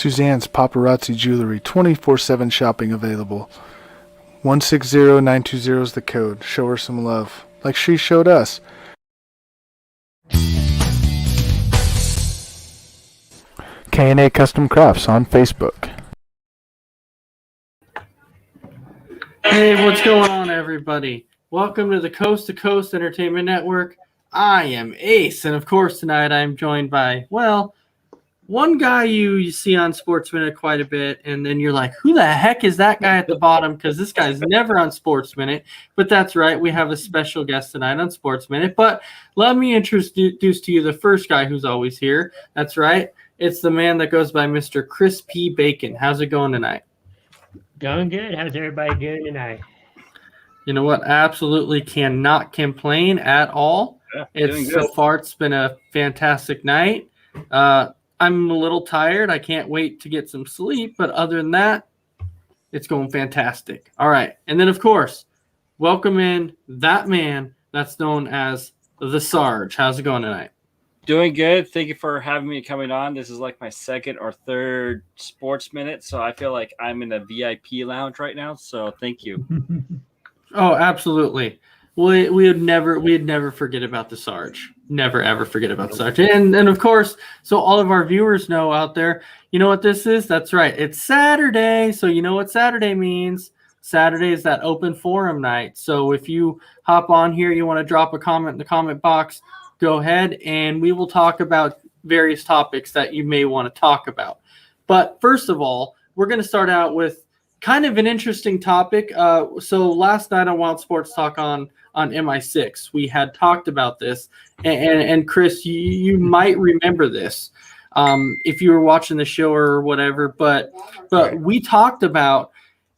Suzanne's Paparazzi Jewelry, 24/7 shopping available. 160920 is the code. Show her some love, like she showed us. K&A Custom Crafts on Facebook. Hey, what's going on, everybody? Welcome to the Coast to Coast Entertainment Network. I am Ace, and of course tonight I'm joined by, well, one guy you see on Sportsminute quite a bit, and then you're like, who the heck is that guy at the bottom? Because this guy's never on Sportsminute. But that's right, we have a special guest tonight on Sportsminute. But let me introduce to you the first guy who's always here. That's right, it's the man that goes by Mr. Chris P. Bacon. How's it going tonight? Going good. How's everybody doing tonight? You know what? Absolutely cannot complain at all. Yeah, So far, it's been a fantastic night. I'm a little tired. I can't wait to get some sleep. But other than that, it's going fantastic. All right. And then, of course, welcome in that man that's known as the Sarge. How's it going tonight? Doing good. Thank you for having me coming on. This is like my second or third Sports Minute, so I feel like I'm in a VIP lounge right now. So thank you. Oh, absolutely. We'd never forget about the Sarge. Never ever forget about Sarge. And of course, so all of our viewers know out there, you know what this is? That's right. It's Saturday. So you know what Saturday means. Saturday is that open forum night. So if you hop on here, you want to drop a comment in the comment box, go ahead and we will talk about various topics that you may want to talk about. But first of all, we're going to start out with kind of an interesting topic. So last night on Wild Sports Talk on MI6, we had talked about this. And Chris, you might remember this if you were watching the show or whatever. But we talked about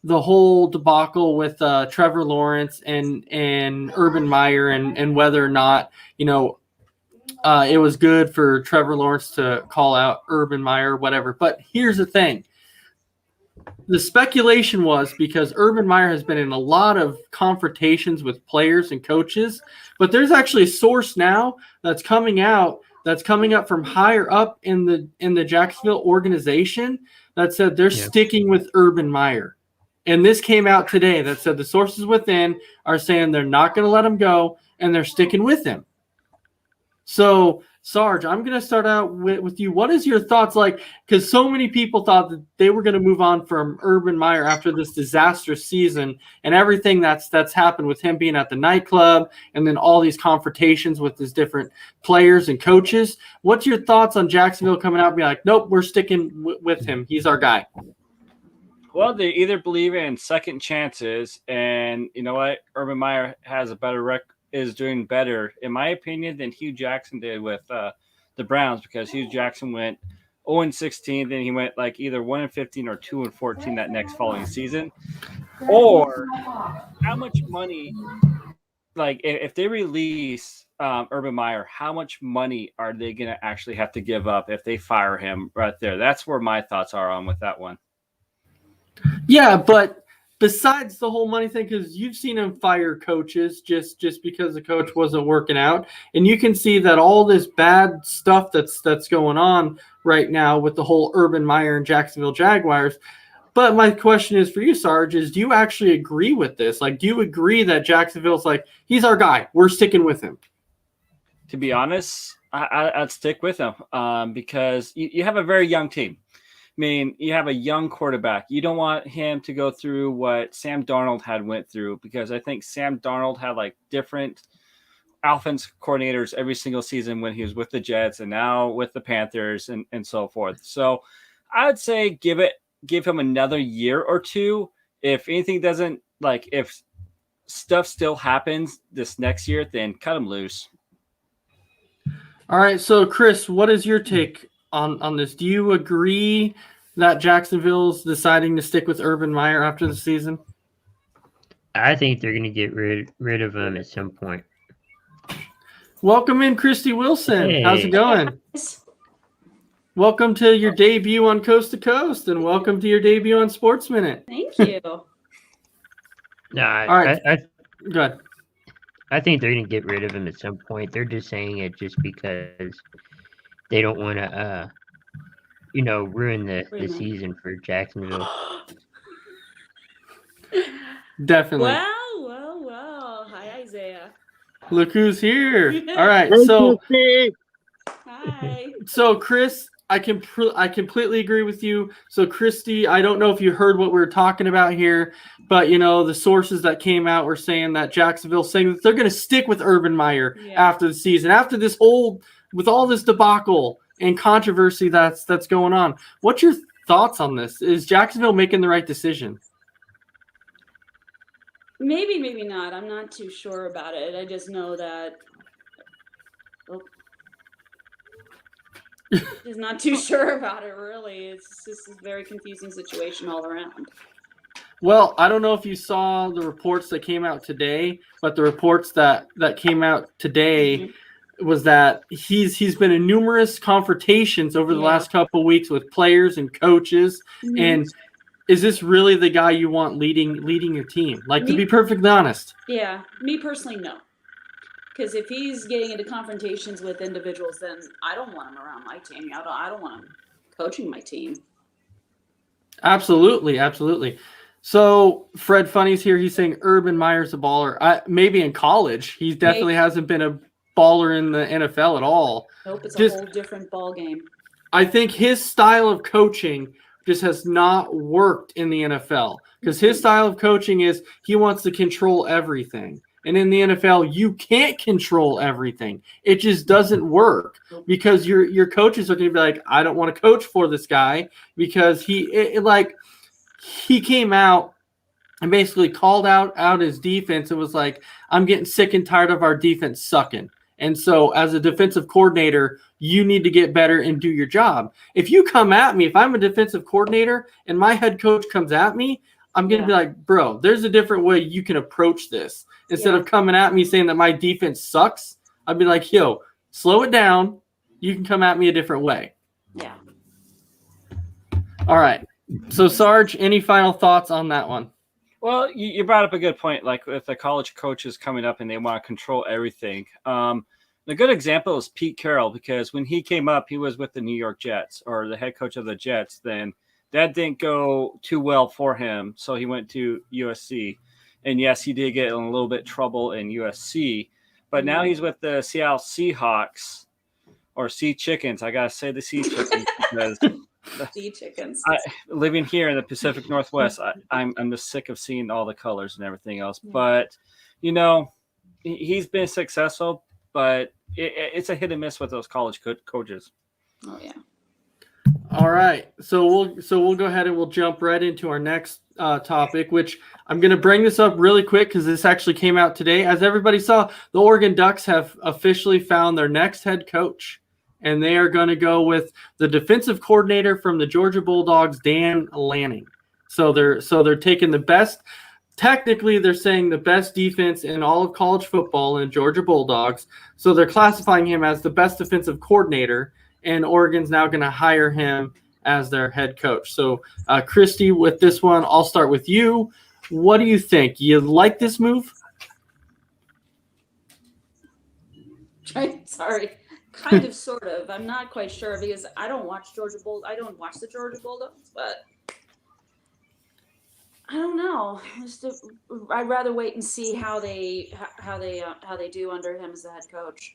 the whole debacle with Trevor Lawrence and Urban Meyer and whether or not, it was good for Trevor Lawrence to call out Urban Meyer or whatever. But here's the thing. The speculation was because Urban Meyer has been in a lot of confrontations with players and coaches, but there's actually a source now that's coming up from higher up in the Jacksonville organization that said they're sticking with Urban Meyer. And this came out today that said the sources within are saying they're not going to let him go and they're sticking with him. So, Sarge, I'm going to start out with you. What is your thoughts like? Because so many people thought that they were going to move on from Urban Meyer after this disastrous season and everything that's happened with him being at the nightclub and then all these confrontations with his different players and coaches. What's your thoughts on Jacksonville coming out and being like, nope, we're sticking with him. He's our guy. Well, they either believe in second chances, and you know what? Urban Meyer has a better record. Is doing better, in my opinion, than Hugh Jackson did with the Browns, because Hugh Jackson went 0-16, then he went like either 1-15 or 2-14 that next following season. Or how much money, like if they release Urban Meyer, how much money are they going to actually have to give up if they fire him right there? That's where my thoughts are on with that one. Yeah, but besides the whole money thing, because you've seen him fire coaches just because the coach wasn't working out, and you can see that all this bad stuff that's going on right now with the whole Urban Meyer and Jacksonville Jaguars. But my question is for you, Sarge, is do you actually agree with this? Like, do you agree that Jacksonville's like, he's our guy, we're sticking with him? To be honest, I'd stick with him because you have a very young team. I mean, you have a young quarterback. You don't want him to go through what Sam Darnold had went through, because I think Sam Darnold had like different offense coordinators every single season when he was with the Jets and now with the Panthers and so forth. So I would say give him another year or two. If anything doesn't, like if stuff still happens this next year, then cut him loose. All right. So Chris, what is your take on this? Do you agree that Jacksonville's deciding to stick with Urban Meyer after the season? I think they're going to get rid of him at some point. Welcome in, Christy Wilson. Hey. How's it going? Welcome to your debut on Coast to Coast, and welcome to your debut on Sports Minute. Thank you. No, All right. Go ahead. I think they're going to get rid of him at some point. They're just saying it just because they don't want to ruin the Pretty much. season for Jacksonville. Definitely. Well. Hi, Isaiah. Look who's here. All right. So Hi. Chris, I completely agree with you. So Christy, I don't know if you heard what we were talking about here, but the sources that came out were saying that Jacksonville saying that they're going to stick with Urban Meyer after the season, after this with all this debacle and controversy that's going on. What's your thoughts on this? Is Jacksonville making the right decision? Maybe not. I'm not too sure about it. I just know that. Just not too sure about it, really. It's just a very confusing situation all around. Well, I don't know if you saw the reports that came out today, but the reports that came out today was that he's been in numerous confrontations over the last couple of weeks with players and coaches. And is this really the guy you want leading your team? Like, to be perfectly honest. Yeah, me personally, no. Because if he's getting into confrontations with individuals, then I don't want him around my team. I don't want him coaching my team. Absolutely. So Fred Funny's here. He's saying Urban Meyer's a baller. Maybe in college. He definitely hasn't been a baller in the NFL at all. Nope, it's a whole different ball game. I think his style of coaching just has not worked in the NFL. Because his style of coaching is he wants to control everything. And in the NFL, you can't control everything. It just doesn't work because your coaches are going to be like, I don't want to coach for this guy because he came out and basically called out his defense and was like, I'm getting sick and tired of our defense sucking. And so as a defensive coordinator, you need to get better and do your job. If you come at me, if I'm a defensive coordinator and my head coach comes at me, I'm going to be like, bro, there's a different way you can approach this. Instead of coming at me saying that my defense sucks, I'd be like, yo, slow it down. You can come at me a different way. Yeah. All right. So, Sarge, any final thoughts on that one? Well, you brought up a good point. Like if the college coach is coming up and they want to control everything. A good example is Pete Carroll, because when he came up, he was with the New York Jets, or the head coach of the Jets. Then that didn't go too well for him, so he went to USC. And yes, he did get in a little bit trouble in USC, but now he's with the Seattle Seahawks, or Sea Chickens. I gotta say the Sea Chickens because Sea Chickens. Living here in the Pacific Northwest, I'm just sick of seeing all the colors and everything else. But he's been successful, but it's a hit and miss with those college coaches. Oh yeah. All right, so we'll go ahead and we'll jump right into our next topic, which I'm going to bring this up really quick because this actually came out today. As everybody saw, the Oregon Ducks have officially found their next head coach, and they are going to go with the defensive coordinator from the Georgia Bulldogs, Dan Lanning. So they're taking the best. Technically, they're saying the best defense in all of college football in Georgia Bulldogs. So they're classifying him as the best defensive coordinator. And Oregon's now going to hire him as their head coach. So, Christy, with this one, I'll start with you. What do you think? You like this move? Sorry. Kind of, sort of. I'm not quite sure because I don't watch the Georgia Bulldogs, but I don't know. I'd rather wait and see how they do under him as the head coach.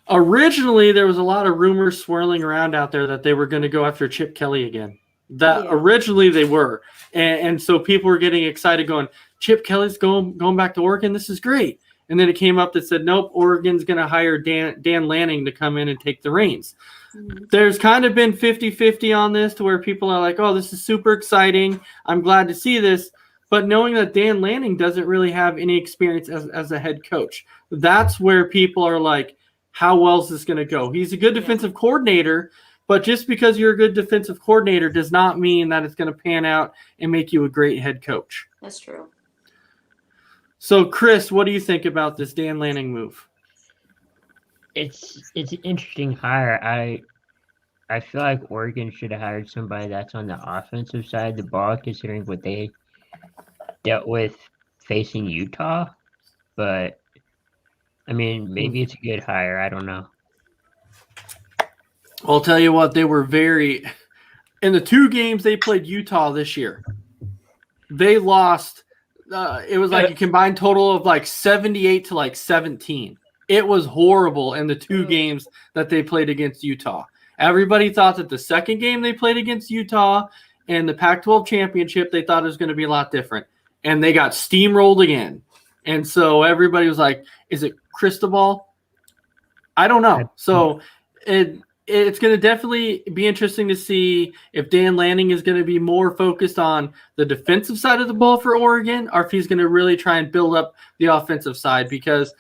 Originally, there was a lot of rumors swirling around out there that they were going to go after Chip Kelly again. Originally they were. And so people were getting excited going, Chip Kelly's going back to Oregon. This is great. And then it came up that said, nope, Oregon's going to hire Dan Lanning to come in and take the reins. Mm-hmm. There's kind of been 50-50 on this to where people are like, oh, this is super exciting. I'm glad to see this. But knowing that Dan Lanning doesn't really have any experience as a head coach, that's where people are like, how well is this going to go? He's a good defensive coordinator, but just because you're a good defensive coordinator does not mean that it's going to pan out and make you a great head coach. That's true. So, Chris, what do you think about this Dan Lanning move? It's an interesting hire. I feel like Oregon should have hired somebody that's on the offensive side of the ball, considering what they dealt with facing Utah. But I mean, maybe it's a good hire. I don't know. I'll tell you what, they were very – in the 2 games they played Utah this year, they lost it was like a combined total of like 78 to like 17. It was horrible in the 2 games that they played against Utah. Everybody thought that the second game they played against Utah and the Pac-12 championship, they thought it was going to be a lot different. And they got steamrolled again. And so everybody was like, is it Cristobal? I don't know. So it's going to definitely be interesting to see if Dan Lanning is going to be more focused on the defensive side of the ball for Oregon, or if he's going to really try and build up the offensive side, because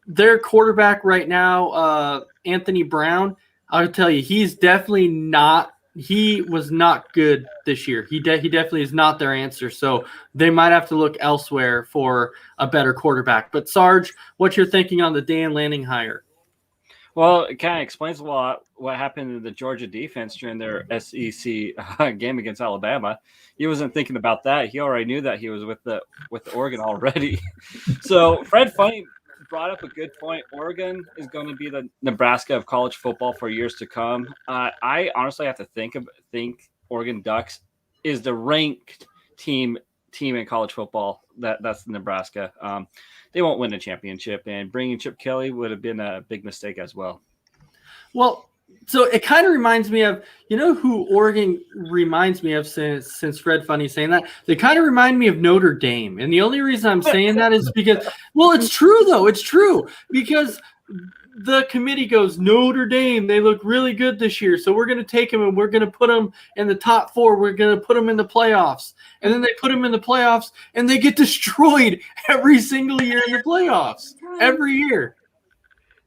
their quarterback right now, Anthony Brown, I'll tell you, he's definitely not – he was not good this year. He definitely is not their answer. So they might have to look elsewhere for a better quarterback. But, Sarge, what you're thinking on the Dan Lanning hire? Well, it kind of explains a lot what happened to the Georgia defense during their SEC game against Alabama. He wasn't thinking about that. He already knew that he was with Oregon already. So Fred Funny brought up a good point. Oregon is going to be the Nebraska of college football for years to come. I honestly have to think Oregon Ducks is the ranked team in college football. That's Nebraska. They won't win a championship, and bringing Chip Kelly would have been a big mistake as well. Well, so it kind of reminds me of, you know who Oregon reminds me of since Fred Funny's saying that? They kind of remind me of Notre Dame. And the only reason I'm saying that is because, well, it's true, though. It's true. Because the committee goes, Notre Dame, they look really good this year, so we're going to take them and we're going to put them in the top 4. We're going to put them in the playoffs. And then they put them in the playoffs, and they get destroyed every single year in the playoffs. Every year.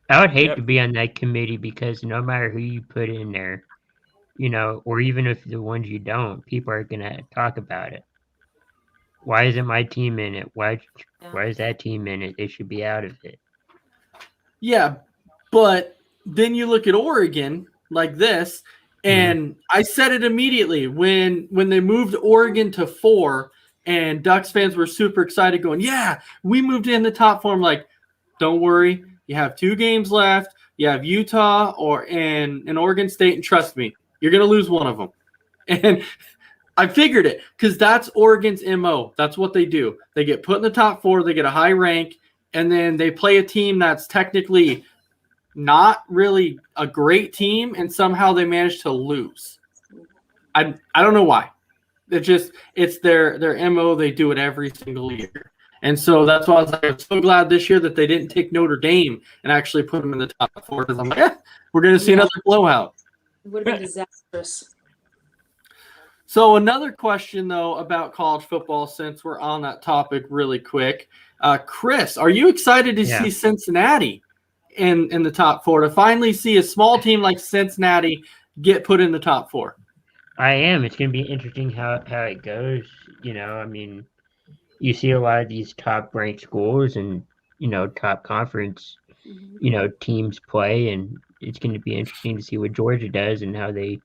I would hate to be on that committee, because no matter who you put in there, or even if the ones you don't, people are going to talk about it. Why isn't my team in it? Why is that team in it? They should be out of it. Yeah, but then you look at Oregon like this, and I said it immediately when they moved Oregon to 4, and Ducks fans were super excited going, yeah, we moved in the top 4. I'm like, don't worry. You have 2 games left. You have Utah and Oregon State, and trust me, you're going to lose one of them. And I figured it, because that's Oregon's MO. That's what they do. They get put in the top 4. They get a high rank, and then they play a team that's technically not really a great team, and somehow they manage to lose. I don't know why. It's their MO. They do it every single year. And so that's why I was like, I'm so glad this year that they didn't take Notre Dame and actually put them in the top 4, because I'm like, we're going to see another blowout. It would have been disastrous. So another question, though, about college football, since we're on that topic really quick. Chris, are you excited to see Cincinnati in the top 4, to finally see a small team like Cincinnati get put in the top 4? I am. It's going to be interesting how it goes. You see a lot of these top-ranked schools and, top conference, teams play, and it's going to be interesting to see what Georgia does and how they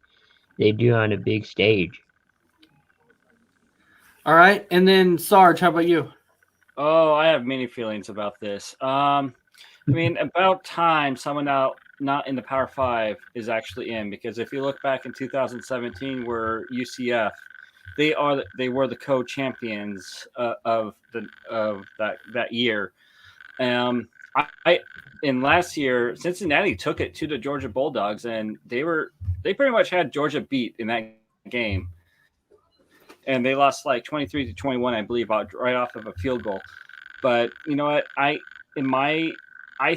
do on a big stage. All right. And then, Sarge, how about you? Oh, I have many feelings about this. About time someone not in the Power 5 is actually in, because if you look back in 2017, where UCF, they were the co-champions of that year. In last year, Cincinnati took it to the Georgia Bulldogs, and they pretty much had Georgia beat in that game, and they lost like 23-21, I believe, right off of a field goal. But you know what? I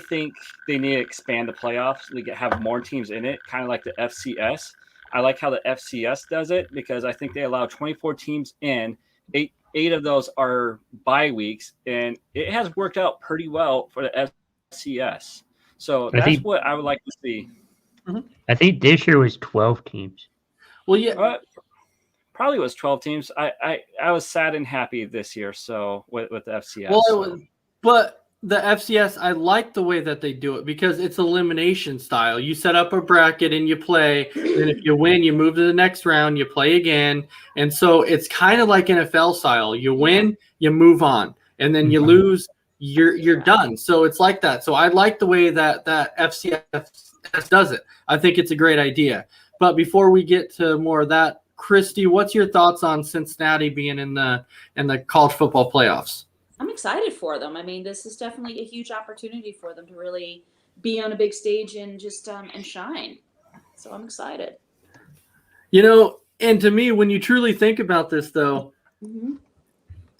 think they need to expand the playoffs. They have more teams in it, kind of like the FCS. I like how the FCS does it, because I think they allow 24 teams in. Eight of those are bye weeks, and it has worked out pretty well for the FCS. So that's what I would like to see. I think this year was 12 teams. Well, yeah. Probably was 12 teams. I was sad and happy this year, so with the FCS. Well, but the FCS, I like the way that they do it, because it's elimination style. You set up a bracket and you play, and if you win, you move to the next round, you play again. And so it's kind of like NFL style. You win, you move on. And then you lose, you're done. So it's like that. So I like the way that FCS does it. I think it's a great idea. But before we get to more of that, Christy, what's your thoughts on Cincinnati being in the college football playoffs? I'm excited for them. I mean, this is definitely a huge opportunity for them to really be on a big stage and just and shine. So I'm excited. You know, and to me, when you truly think about this, though, Mm-hmm.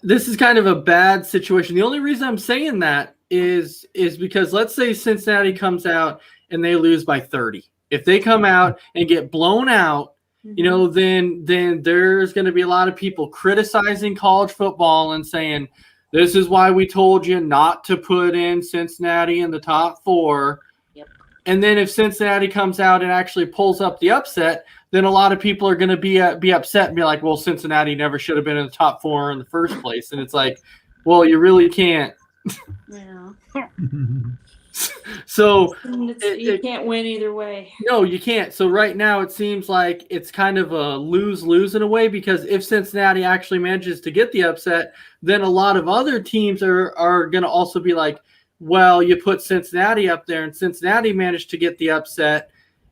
this is kind of a bad situation. The only reason I'm saying that is because let's say Cincinnati comes out and they lose by 30. If they come out and get blown out, you know, then there's going to be a lot of people criticizing college football and saying, this is why we told you not to put in Cincinnati in the top 4. Yep. And then if Cincinnati comes out and actually pulls up the upset, then a lot of people are going to be upset and be like, well, Cincinnati never should have been in the top 4 in the first place. And it's like, well, you really can't. Yeah. So You can't win either way. no, you can't. So right now it seems like it's kind of a lose-lose in a way, because if Cincinnati actually manages to get the upset, then a lot of other teams are going to also be like, well, you put Cincinnati up there and Cincinnati managed to get the upset,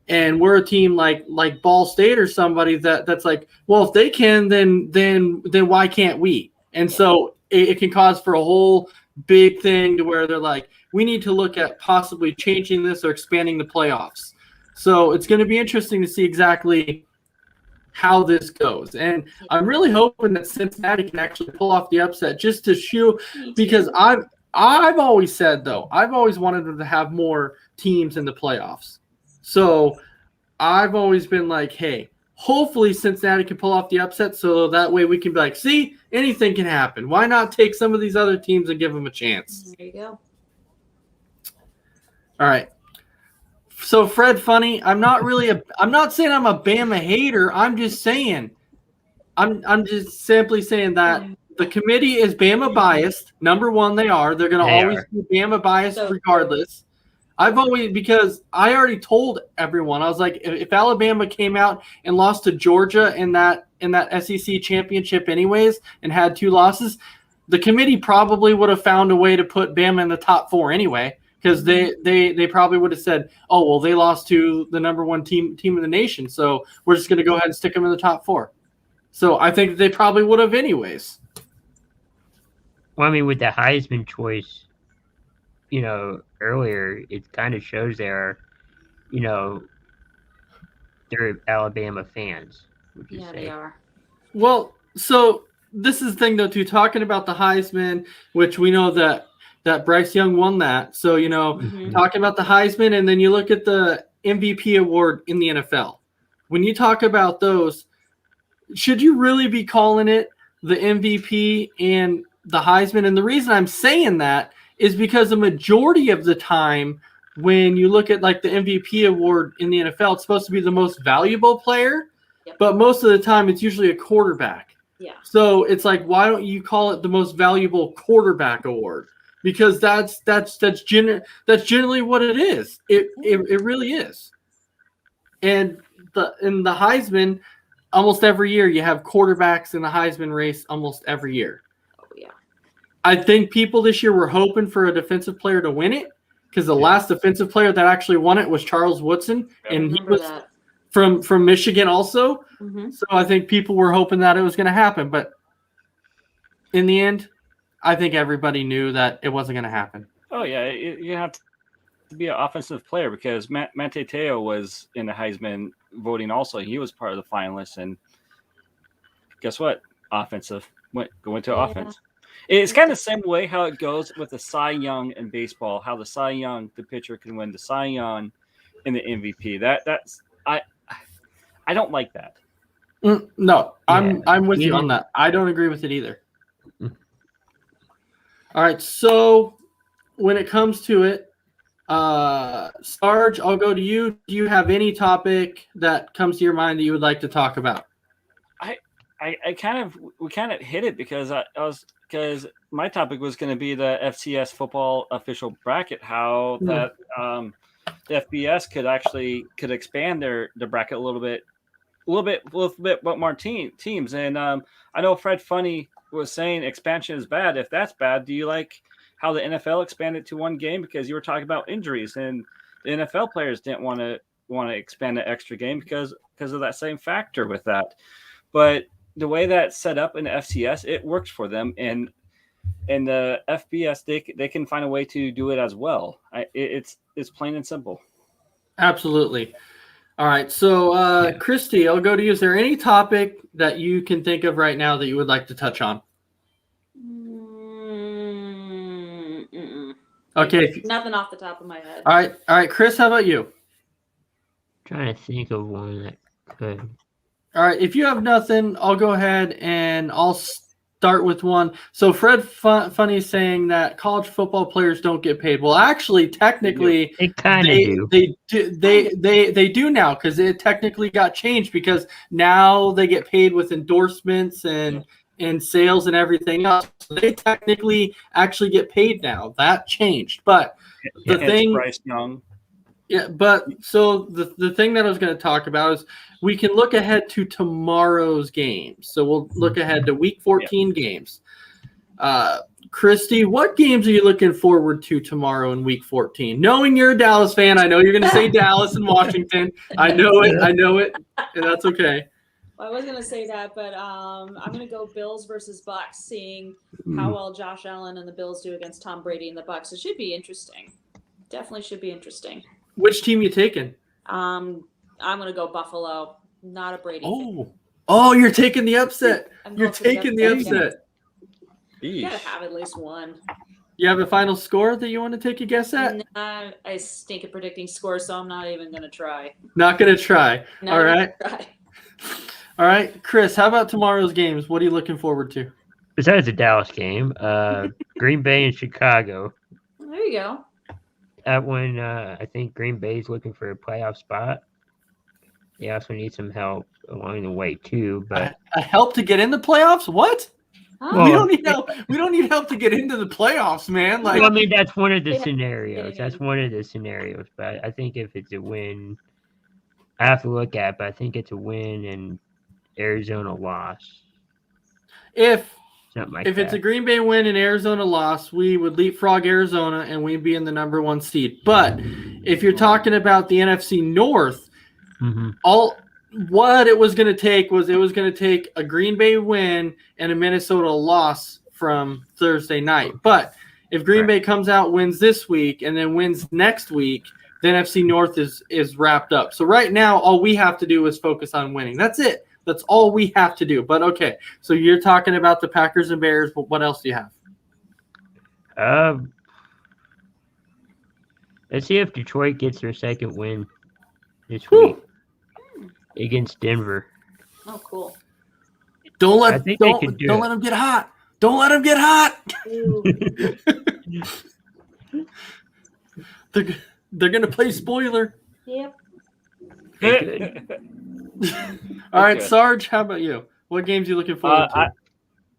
and we're a team like Ball State or somebody that's like, well, if they can, then why can't we? And so it can cause for a whole big thing to where they're like, we need to look at possibly changing this or expanding the playoffs. So it's going to be interesting to see exactly how this goes. And I'm really hoping that Cincinnati can actually pull off the upset just to show, because I've always said, though, I've always wanted them to have more teams in the playoffs. So I've always been like, hey, hopefully Cincinnati can pull off the upset so that way we can be like, see, anything can happen. Why not take some of these other teams and give them a chance? There you go. All right. So Fred Funny, I'm not saying I'm a Bama hater. I'm just saying, I'm just simply saying that the committee is Bama biased. Number one, they are. They're going to always be Bama biased regardless. Because I already told everyone, I was like, if Alabama came out and lost to Georgia in that SEC championship anyways and had 2 losses, the committee probably would have found a way to put Bama in the top 4 anyway. Because they probably would have said, oh, well, they lost to the number 1 team in the nation, so we're just going to go ahead and stick them in the top 4. So I think they probably would have anyways. Well, I mean, with the Heisman choice, you know, earlier, it kind of shows they're Alabama fans. Yeah, they are. Well, so this is the thing, though, too, talking about the Heisman, which we know that Bryce Young won that. So, you know, talking about the Heisman, and then you look at the MVP award in the NFL. When you talk about those, should you really be calling it the MVP and the Heisman? And the reason I'm saying that is because the majority of the time when you look at like the MVP award in the NFL, it's supposed to be the most valuable player, but most of the time it's usually a quarterback. Yeah. So it's like, why don't you call it the most valuable quarterback award? Because that's generally what it is. It really is. And in the Heisman, almost every year you have quarterbacks in the Heisman race almost every year. Oh yeah. I think people this year were hoping for a defensive player to win it, because the last defensive player that actually won it was Charles Woodson, and he was from Michigan also. So I think people were hoping that it was going to happen, but in the end, I think everybody knew that it wasn't going to happen. Oh, yeah. You have to be an offensive player, because Manti Te'o was in the Heisman voting also. He was part of the finalists. And guess what? Offensive. Went to offense. It's kind of the same way how it goes with the Cy Young in baseball, how the Cy Young, the pitcher, can win the Cy Young in the MVP. I don't like that. No, I'm with you on that. I don't agree with it either. All right, so when it comes to it, Sarge, I'll go to you. Do you have any topic that comes to your mind that you would like to talk about? We kind of hit it because because my topic was going to be the FCS football official bracket, how that the FBS could expand their bracket a little bit more teams. And I know Fred Funny was saying expansion is bad. If that's bad, do you like how the NFL expanded to one game, because you were talking about injuries, and the NFL players didn't want to expand an extra game because of that same factor with that. But the way that's set up in the FCS, it works for them, and the FBS they can find a way to do it as well. It's plain and simple. Absolutely. All right. So, Christy, I'll go to you. Is there any topic that you can think of right now that you would like to touch on? Okay. Nothing off the top of my head. All right. All right. Chris, how about you? Trying to think of one that could. All right. If you have nothing, I'll go ahead and I'll start with one. So Fred Funny is saying that college football players don't get paid. Well, actually, technically, They kind of do. They do now, because it technically got changed, because now they get paid with endorsements and sales and everything else. So they technically actually get paid now. That changed, but the thing, Bryce Young. yeah. But so the thing that I was going to talk about is we can look ahead to tomorrow's games. So we'll look ahead to Week 14 games. Christy, what games are you looking forward to tomorrow in Week 14? Knowing you're a Dallas fan, I know you're going to say Dallas and Washington. I know it, and that's okay. Well, I was going to say that, but I'm going to go Bills versus Bucks, seeing how well Josh Allen and the Bills do against Tom Brady and the Bucks. It should be interesting. Definitely should be interesting. Which team you taking? I'm going to go Buffalo. Not a Brady fan. Oh, you're taking the upset. I'm You're going for the taking the upset. You got to have at least one. You have a final score that you want to take a guess at? Nah, I stink at predicting scores, so I'm not even going to try. Not going to try. Not All even right. gonna try. All right. Chris, how about tomorrow's games? What are you looking forward to? Besides the Dallas game, Green Bay and Chicago. There you go. That one, I think Green Bay's looking for a playoff spot. They also need some help along the way too. But A help to get in the playoffs? What? Huh? We don't need help. We don't need help to get into the playoffs, man. Like, well, I mean, that's one of the Yeah. scenarios. Yeah. That's one of the scenarios. But I think if it's a win, I have to look at it, but I think it's a win and Arizona loss. if Something like if that. it's a Green Bay win and Arizona loss, we would leapfrog Arizona and we'd be in the number 1 seed. But if you're talking about the NFC North, Mhm. what it was going to take was a Green Bay win and a Minnesota loss from Thursday night. But if Green Bay comes out, wins this week, and then wins next week, the NFC North is wrapped up. So right now, all we have to do is focus on winning. That's it. That's all we have to do. But okay, so you're talking about the Packers and Bears, but what else do you have? Let's see if Detroit gets their second win this Whew. week against Denver. Oh, cool. Don't I let think they could do don't it. let them get hot. Don't let them get hot. Ooh. They're going to play spoiler. Yep. They could. All right, Okay. Sarge, how about you? What games are you looking forward to?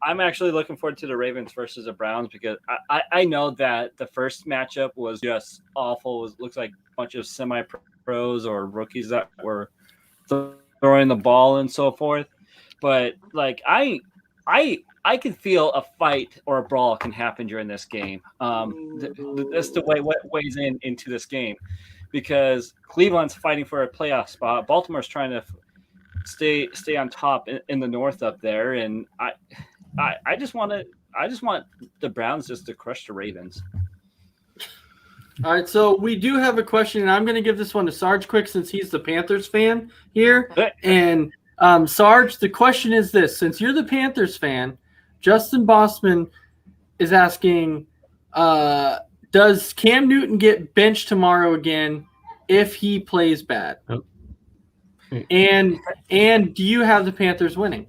I'm actually looking forward to the Ravens versus the Browns, because I know that the first matchup was just awful. It looks like a bunch of semi-pros or rookies that were throwing the ball and so forth. But like I could feel a fight or a brawl can happen during this game. That's the way what weighs into this game, because Cleveland's fighting for a playoff spot. Baltimore's trying to stay on top in the North up there, and I just want the Browns just to crush the Ravens. All right, so we do have a question, and I'm going to give this one to Sarge quick since he's the Panthers fan here. And Sarge, the question is this: since you're the Panthers fan, Justin Bossman is asking, does Cam Newton get benched tomorrow again if he plays bad? Oh. And do you have the Panthers winning?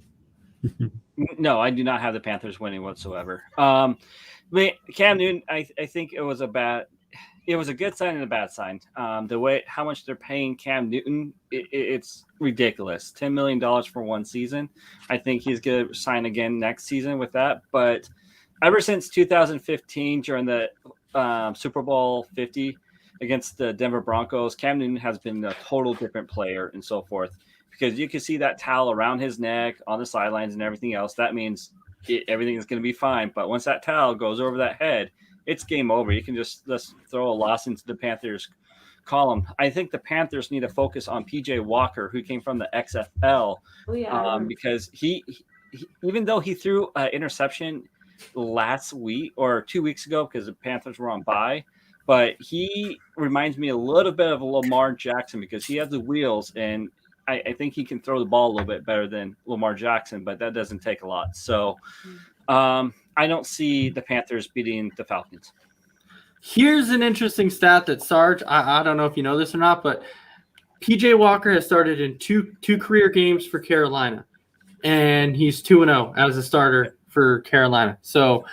No, I do not have the Panthers winning whatsoever. Cam Newton, I think it was a good sign and a bad sign. The way how much they're paying Cam Newton, it's ridiculous. $10 million for one season. I think he's going to sign again next season with that. But ever since 2015, during the Super Bowl 50 against the Denver Broncos, Cam Newton has been a total different player and so forth. Because you can see that towel around his neck, on the sidelines, and everything else. That means everything is going to be fine. But once that towel goes over that head, it's game over. You can just let's throw a loss into the Panthers column. I think the Panthers need to focus on PJ Walker, who came from the XFL, Oh yeah. because he even though he threw an interception last week or 2 weeks ago because the Panthers were on bye, but he reminds me a little bit of Lamar Jackson because he has the wheels, and I think he can throw the ball a little bit better than Lamar Jackson, but that doesn't take a lot. So I don't see the Panthers beating the Falcons. Here's an interesting stat that Sarge, I don't know if you know this or not, but PJ Walker has started in two career games for Carolina, and he's 2-0 as a starter for Carolina. So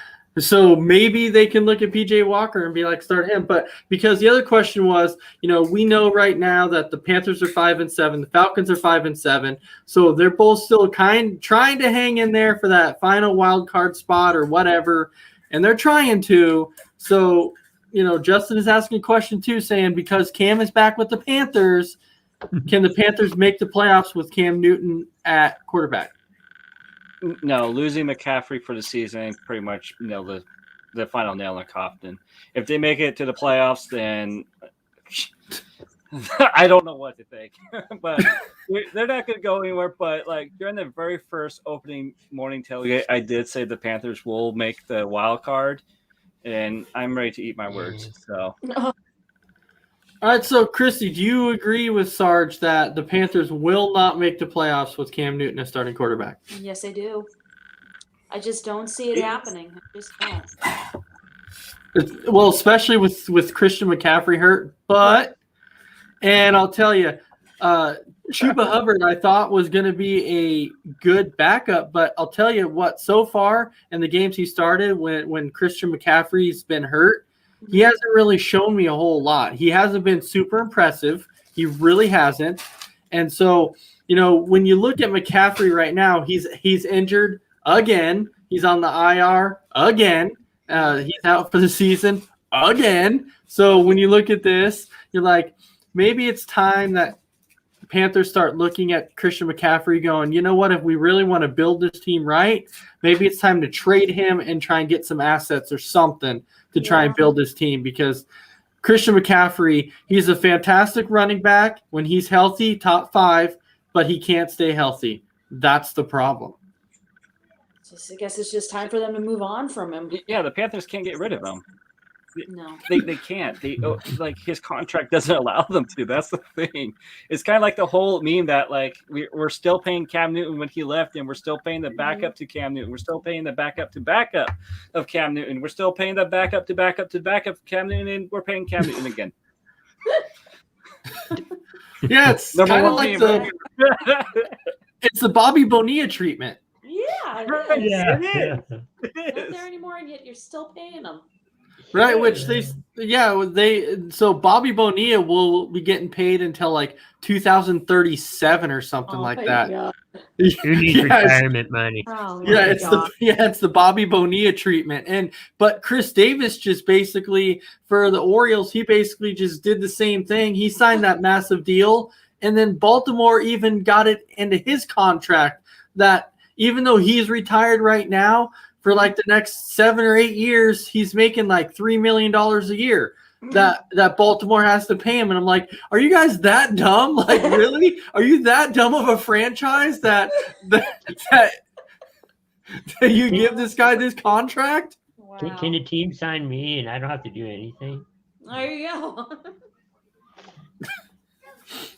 maybe they can look at PJ Walker and be like, start him. But because the other question was, we know right now that the Panthers are 5-7, the Falcons are 5-7, so they're both still trying to hang in there for that final wild card spot or whatever, and they're trying to. So Justin is asking a question too, saying because Cam is back with the Panthers, can the Panthers make the playoffs with Cam Newton at quarterback? No, losing McCaffrey for the season pretty much nailed the final nail in the coffin. If they make it to the playoffs, then I don't know what to think. But they're not going to go anywhere. But like during the very first opening morning tailgate, I did say the Panthers will make the wild card, and I'm ready to eat my words. So. All right, so Christy, do you agree with Sarge that the Panthers will not make the playoffs with Cam Newton as starting quarterback? Yes, I do. I just don't see it happening. I just don't. Well, especially with Christian McCaffrey hurt, and I'll tell you, Chuba Hubbard I thought was going to be a good backup, but I'll tell you what, so far in the games he started when Christian McCaffrey's been hurt, he hasn't really shown me a whole lot. He hasn't been super impressive. He really hasn't. And so, when you look at McCaffrey right now, he's injured again. He's on the IR again. He's out for the season again. So when you look at this, you're like, maybe it's time that the Panthers start looking at Christian McCaffrey going, you know what, if we really want to build this team right, maybe it's time to trade him and try and get some assets or something to try and build this team, because Christian McCaffrey, he's a fantastic running back. When he's healthy, top 5, but he can't stay healthy. That's the problem. I guess it's just time for them to move on from him. Yeah, the Panthers can't get rid of him. No. They can't. Like his contract doesn't allow them to. That's the thing. It's kind of like the whole meme that like we're still paying Cam Newton when he left, and we're still paying the backup to Cam Newton. We're still paying the backup to backup of Cam Newton. We're still paying the backup to backup to backup of Cam Newton, and we're paying Cam Newton again. Yeah, it's kind of like it's the Bobby Bonilla treatment. Yeah, it Right, is. Yeah. It Not is. there anymore, and yet you're still paying them. Right, which so Bobby Bonilla will be getting paid until like 2037 or something like that. God. Who needs Yes. retirement money? Oh, Yeah, my it's God. it's the Bobby Bonilla treatment. But Chris Davis just basically for the Orioles, he basically just did the same thing. He signed that massive deal, and then Baltimore even got it into his contract that even though he's retired right now, for like the next 7 or 8 years, he's making like $3 million a year that Baltimore has to pay him. And I'm like, are you guys that dumb? Like, really? Are you that dumb of a franchise that you give this guy this contract? Wow. Can the team sign me and I don't have to do anything? There you go.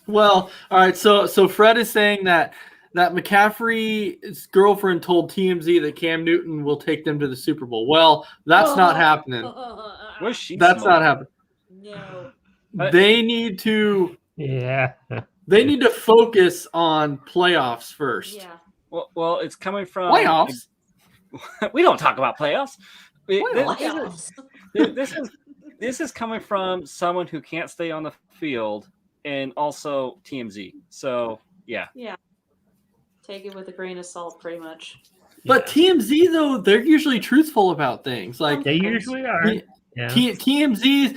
Well, all right. So Fred is saying that McCaffrey's girlfriend told TMZ that Cam Newton will take them to the Super Bowl. Well, that's not happening. What's she? That's not smoking? happening. No. They need to Yeah. focus on playoffs first. Yeah. Well, it's coming from Playoffs? We don't talk about playoffs. Playoffs. This is coming from someone who can't stay on the field, and also TMZ. So yeah. Yeah. Take it with a grain of salt, pretty much. But TMZ though, they're usually truthful about things. Like They usually are. Yeah. TMZ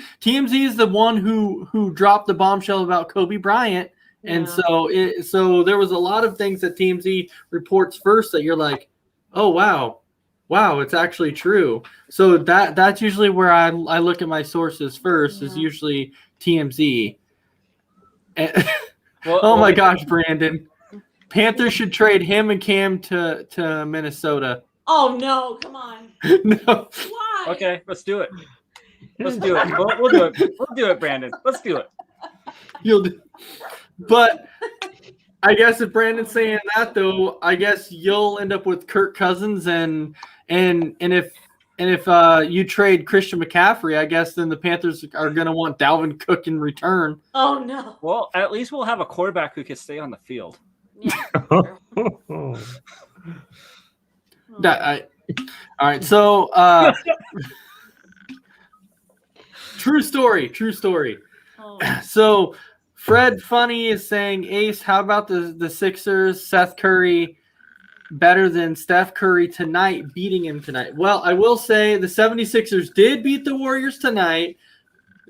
is the one who dropped the bombshell about Kobe Bryant, and Yeah. so there was a lot of things that TMZ reports first that you're like, oh wow, Wow, it's actually true. So that's usually where I look at my sources first. Is Yeah. usually TMZ. And- Well, oh my well, gosh, Brandon! Panthers should trade him and Cam to Minnesota. Oh no! Come on. No, Why? Okay, let's do it. Let's do it. We'll do it. We'll do it, Brandon. Let's do it. you'll. Do, but I guess if Brandon's saying that though, I guess you'll end up with Kirk Cousins and if you trade Christian McCaffrey, I guess then the Panthers are going to want Dalvin Cook in return. Oh no. Well, at least we'll have a quarterback who can stay on the field. Yeah. All right. So, true story. Oh. So, Fred Funny is saying, Ace, how about the Sixers? Seth Curry better than Steph Curry tonight, beating him tonight. Well, I will say the 76ers did beat the Warriors tonight.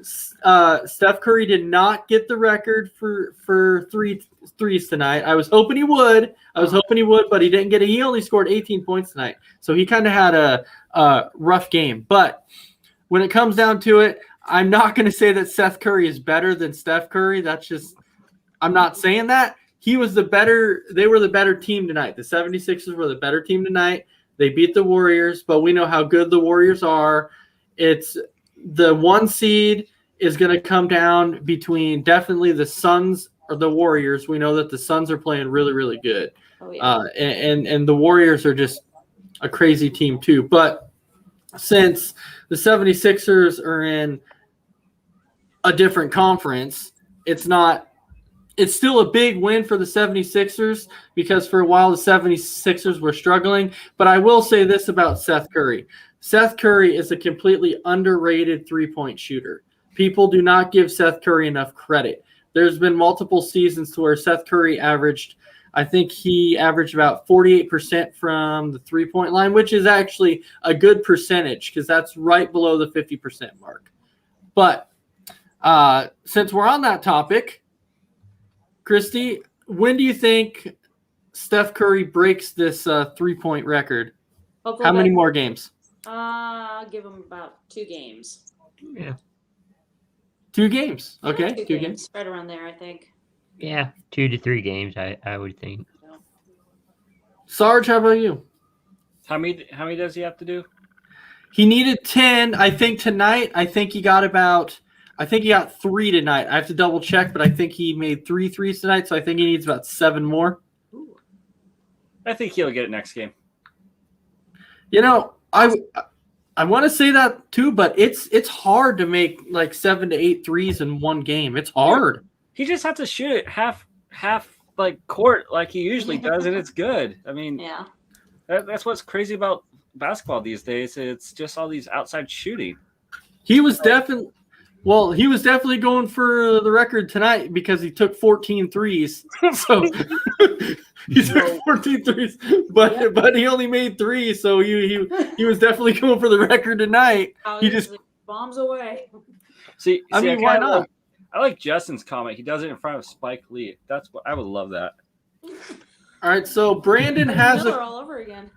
Steph Curry did not get the record for threes tonight. I was hoping he would. But he didn't get it. He only scored 18 points tonight. So he kind of had a rough game. But when it comes down to it, I'm not going to say that Seth Curry is better than Steph Curry. That's just – I'm not saying that. They were the better team tonight. The 76ers were the better team tonight. They beat the Warriors, but we know how good the Warriors are. It's the 1 seed is going to come down between definitely the Suns or the Warriors. We know that the Suns are playing really, really good. Oh, yeah. And the Warriors are just a crazy team too. But since the 76ers are in a different conference, it's still a big win for the 76ers because for a while the 76ers were struggling. But I will say this about Seth Curry. Seth Curry is a completely underrated three-point shooter. People do not give Seth Curry enough credit. There's been multiple seasons to where Seth Curry I think he averaged about 48% from the three-point line, which is actually a good percentage because that's right below the 50% mark. But since we're on that topic, Christy, when do you think Steph Curry breaks this three-point record? Hopefully How many by- more games? I'll give him about 2 games. Yeah. 2 games. Okay, 2 2 games. Right around there, I think. Yeah, 2 to 3 games, I would think. Sarge, how about you? How many does he have to do? He needed 10. I think tonight, he got 3 tonight. I have to double check, but I think he made 3 threes tonight, so I think he needs about 7 more. I think he'll get it next game. You know, I want to say that too, but it's hard to make like 7 to 8 threes in one game. It's hard. He just has to shoot it half like court like he usually does, and it's good. I mean, Yeah. that's what's crazy about basketball these days. It's just all these outside shooting. He was definitely going for the record tonight because he took 14 threes. So he took 14 threes, but he only made 3, so he was definitely going for the record tonight. He just bombs away. See, I mean, why not? I like Justin's comment. He does it in front of Spike Lee. That's what I would love that. All right, so Brandon has Miller all over again.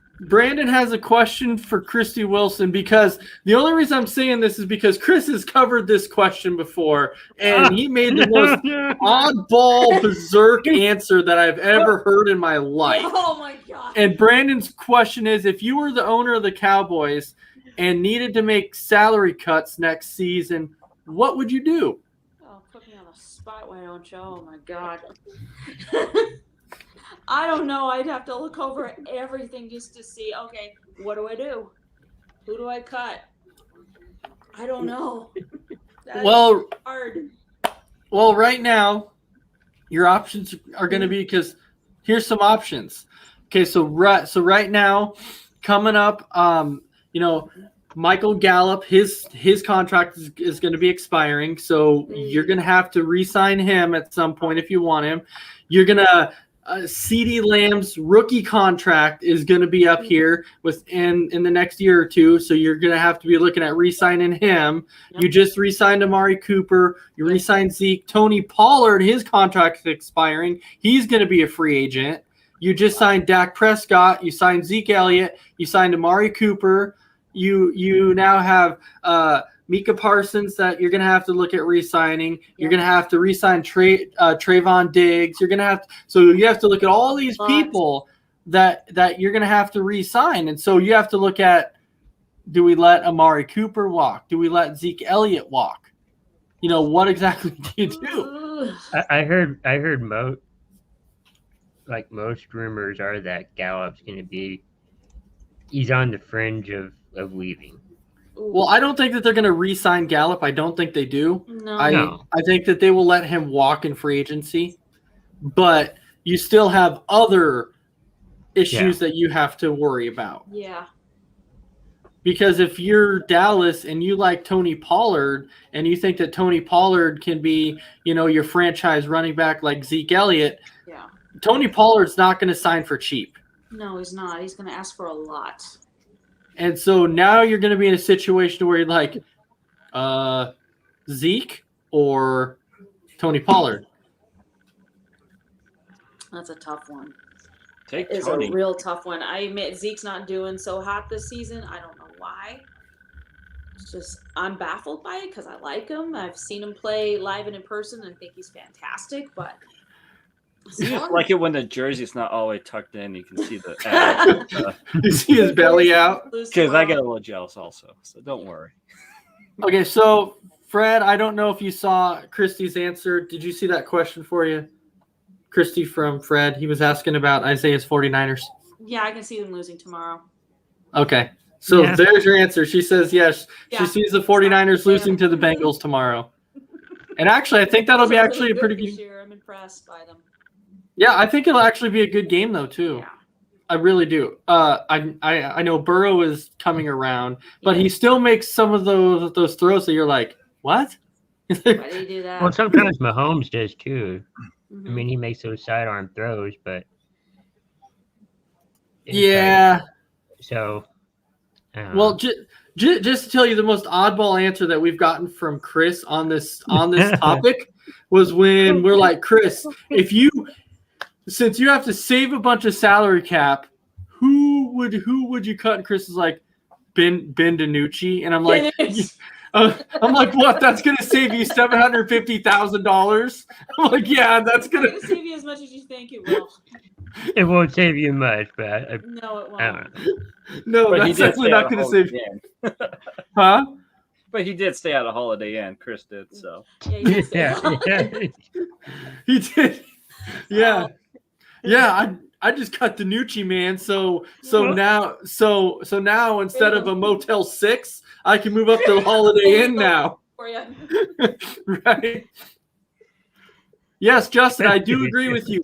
a question for Christy Wilson because the only reason I'm saying this is because Chris has covered this question before and he made the most oddball berserk answer that I've ever heard in my life. Oh my god. And Brandon's question is, if you were the owner of the Cowboys and needed to make salary cuts next season, what would you do? Oh, put me on the spot, why don't you? Oh my god. I don't know. I'd have to look over everything just to see, okay, what do I do? Who do I cut? I don't know. That's hard. Well, right now, your options are going to be because here's some options. Okay, so right now, coming up, Michael Gallup, his contract is going to be expiring, so you're going to have to re-sign him at some point if you want him. You're going to CeeDee Lamb's rookie contract is going to be up here in the next year or two, so you're going to have to be looking at re-signing him. Yep. You just re-signed Amari Cooper. You re-signed Zeke. Tony Pollard, his contract is expiring. He's going to be a free agent. You just signed Dak Prescott. You signed Zeke Elliott. You signed Amari Cooper. You now have Micah Parsons that you're going to have to look at re-signing. You're going to have to re-sign Trayvon Diggs. So you have to look at all these people that you're going to have to re-sign. And so you have to look at, do we let Amari Cooper walk? Do we let Zeke Elliott walk? What exactly do you do? I heard most rumors are that Gallup's going to be, he's on the fringe of leaving. Well, I don't think that they're going to re-sign Gallup. I don't think they do. No. I think that they will let him walk in free agency, but you still have other issues that you have to worry about. Yeah. Because if you're Dallas and you like Tony Pollard and you think that Tony Pollard can be, your franchise running back like Zeke Elliott, Tony Pollard's not going to sign for cheap. No, he's not. He's going to ask for a lot. And so now you're going to be in a situation where you're like, Zeke or Tony Pollard? That's a tough one. Take It's Tony. a real tough one. I admit Zeke's not doing so hot this season. I don't know why. It's just I'm baffled by it because I like him. I've seen him play live and in person and think he's fantastic. But You just like it when the jersey's not all the way tucked in. You can see the ad. You see his belly out? Because I get a little jealous also, so don't worry. Okay, so Fred, I don't know if you saw Christy's answer. Did you see that question for you? Christy from Fred. He was asking about Isaiah's 49ers. Yeah, I can see them losing tomorrow. Okay. So there's your answer. She says yes. Yeah. She sees the 49ers losing to the Bengals tomorrow. And actually, I think that'll be actually a pretty this good. year. I'm impressed by them. Yeah, I think it'll actually be a good game though too. Yeah. I really do. I know Burrow is coming around, but he still makes some of those throws that you're like, what? Why do you do that? Well, sometimes Mahomes does too. Mhm. I mean, he makes those sidearm throws, but Yeah. So, I don't know. Well, just to tell you, the most oddball answer that we've gotten from Chris on this topic was when we're like, Chris, since you have to save a bunch of salary cap, who would you cut? And Chris is like, Ben DiNucci, and I'm like, what? That's gonna save you $750,000. I'm like, yeah, that's gonna It'll save you as much as you think it will. It won't save you much, but No, it won't. I don't know. no, But he that's did definitely stay not out gonna of save. Holiday Inn. Huh? But he did stay out of Holiday Inn. Chris did, so. Yeah, you say Yeah. He did. Yeah. Yeah, I just cut DiNucci, man. So now instead of a Motel 6, I can move up to the Holiday Inn now. for you. Right. Yes, Justin, I do agree with you.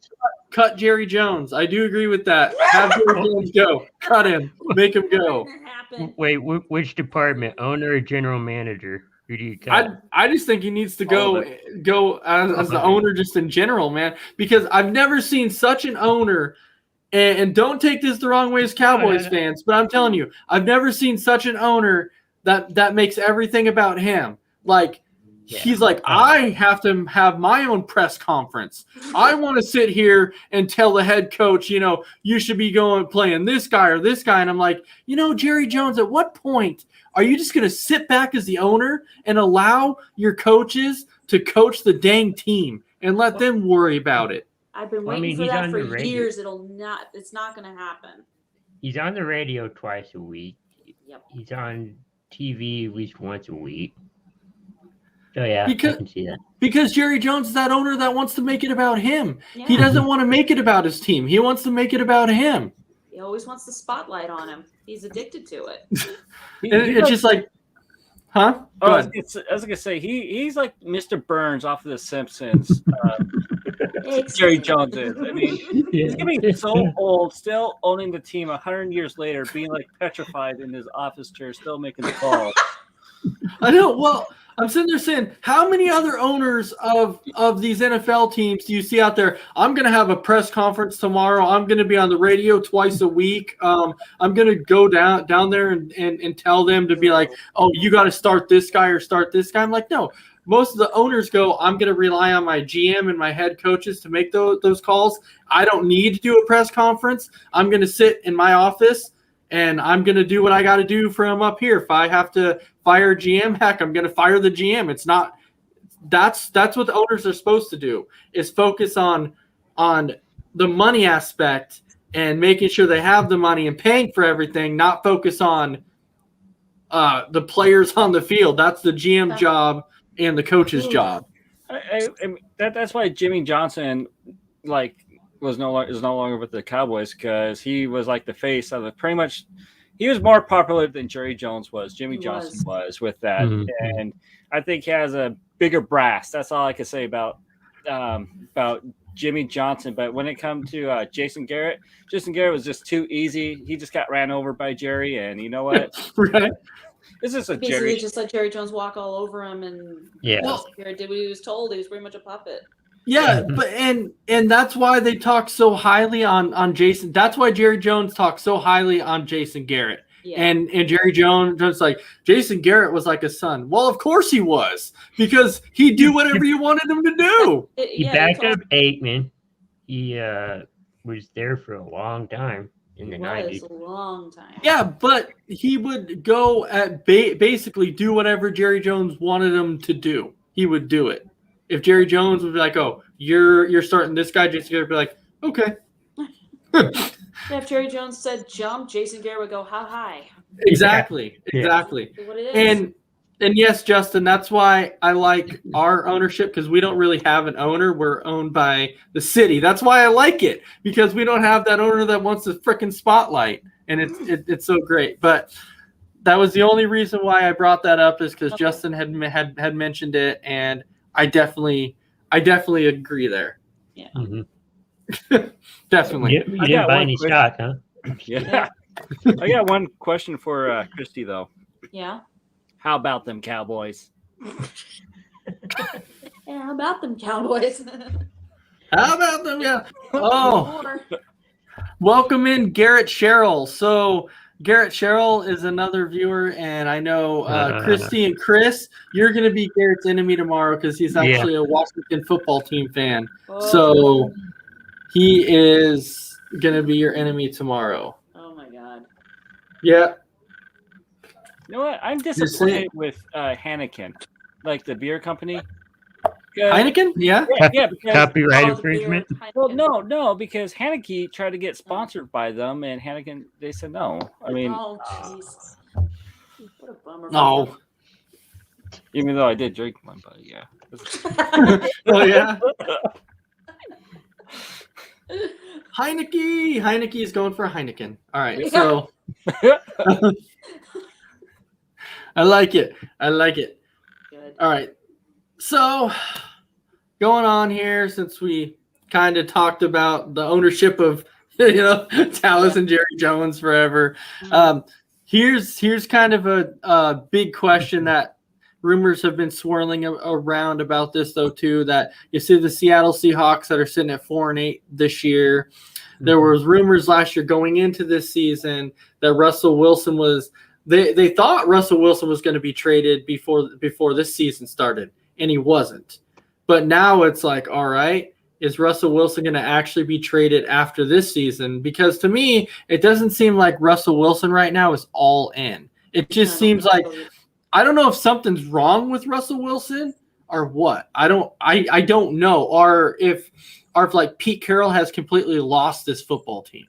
Cut Jerry Jones. I do agree with that. Have Jerry Jones go. Cut him. Make him go. Happen. Wait, which department? Owner or general manager? Who do you cut? I just think he needs to All go of as the owner just in general, man. Because I've never seen such an owner, and don't take this the wrong way as Cowboys fans, but I'm telling you, I've never seen such an owner that makes everything about him. Like, he's like, I have to have my own press conference. I want to sit here and tell the head coach, you should be playing this guy or this guy. And I'm like, Jerry Jones, at what point are you just going to sit back as the owner and allow your coaches to coach the dang team and let them worry about it? I've been Well, I waiting mean, for he's that on for the radio. years. It's not going to happen. He's on the radio twice a week. Yep. He's on TV at least once a week. So yeah, I Because- can see that. Because Jerry Jones is that owner that wants to make it about him. Yeah. He doesn't want to make it about his team. He wants to make it about him. He always wants the spotlight on him. He's addicted to it. And it's just like, huh? Go I ahead. was gonna say he's like Mr. Burns off of The Simpsons. Jerry Jones is. I mean, he's gonna be so old, still owning the team 100 years later, being like petrified in his office chair, still making the calls. I know. Well, I'm sitting there saying, how many other owners of these NFL teams do you see out there? I'm going to have a press conference tomorrow. I'm going to be on the radio twice a week. I'm going to go down there and tell them to be like, oh, you got to start this guy or start this guy. I'm like, no, most of the owners go, I'm going to rely on my GM and my head coaches to make those calls. I don't need to do a press conference. I'm going to sit in my office and I'm going to do what I got to do from up here. If I have to fire GM, heck, I'm going to fire the GM. It's not – that's what the owners are supposed to do, is focus on the money aspect and making sure they have the money and paying for everything, not focus on the players on the field. That's the GM job and the coach's job. That's why Jimmy Johnson is no longer with the Cowboys, because he was like the face of the pretty much. He was more popular than Jerry Jones was. Jimmy Johnson was with that, and I think he has a bigger brass. That's all I can say about Jimmy Johnson. But when it comes to Jason Garrett was just too easy. He just got ran over by Jerry, and you know what? Right. This is Basically just let Jerry Jones walk all over him, and Garrett did what he was told. He was pretty much a puppet. Yeah, but and that's why they talk so highly on Jason. That's why Jerry Jones talks so highly on Jason Garrett. Yeah. And Jerry Jones like, Jason Garrett was like a son. Well, of course he was, because he'd do whatever you wanted him to do. He backed up Aikman. He was there for a long time in the 90s. A long time. Yeah, but he would go at basically do whatever Jerry Jones wanted him to do. He would do it. If Jerry Jones would be like, "Oh, you're starting this guy," Jason Garrett would be like, "Okay." If Jerry Jones said jump, Jason Garrett would go, how high? Exactly. What it is. And yes, Justin, that's why I like our ownership, because we don't really have an owner. We're owned by the city. That's why I like it, because we don't have that owner that wants the freaking spotlight, and it's so great. But that was the only reason why I brought that up, is because Justin had mentioned it, and I definitely agree there. Yeah. Mm-hmm. Definitely. You didn't buy any stock, huh? Yeah. I got one question for Christy, though. Yeah. How about them Cowboys? Yeah, how about them Cowboys? How about them? Yeah. Oh, welcome in Garrett Sherrill. So Garrett Sherrill is another viewer, and I know Christy and Chris, you're going to be Garrett's enemy tomorrow, because he's actually a Washington football team fan. Oh. So he is going to be your enemy tomorrow. Oh, my God. Yeah. You know what? I'm disappointed with Heineken, like the beer company. Heineken? Yeah. Yeah. Because, copyright infringement. Well, no, because Heineken tried to get sponsored by them, and Heineken, they said no. I mean, oh, jeez. What a bummer. No. Even though I did drink one, but yeah. Oh, yeah. Heineke is going for Heineken. All right, so I like it. Good. All right, so going on here, since we kind of talked about the ownership of Dallas and Jerry Jones forever, here's kind of a big question that rumors have been swirling around about this, though, too, that you see the Seattle Seahawks that are sitting at 4-8 this year. There was rumors last year going into this season that Russell Wilson was they thought Russell Wilson was going to be traded before this season started, and he wasn't. But now it's like, all right, is Russell Wilson going to actually be traded after this season? Because to me, it doesn't seem like Russell Wilson right now is all in. It just seems like, I don't know if something's wrong with Russell Wilson or what. I don't know. Or if like Pete Carroll has completely lost this football team.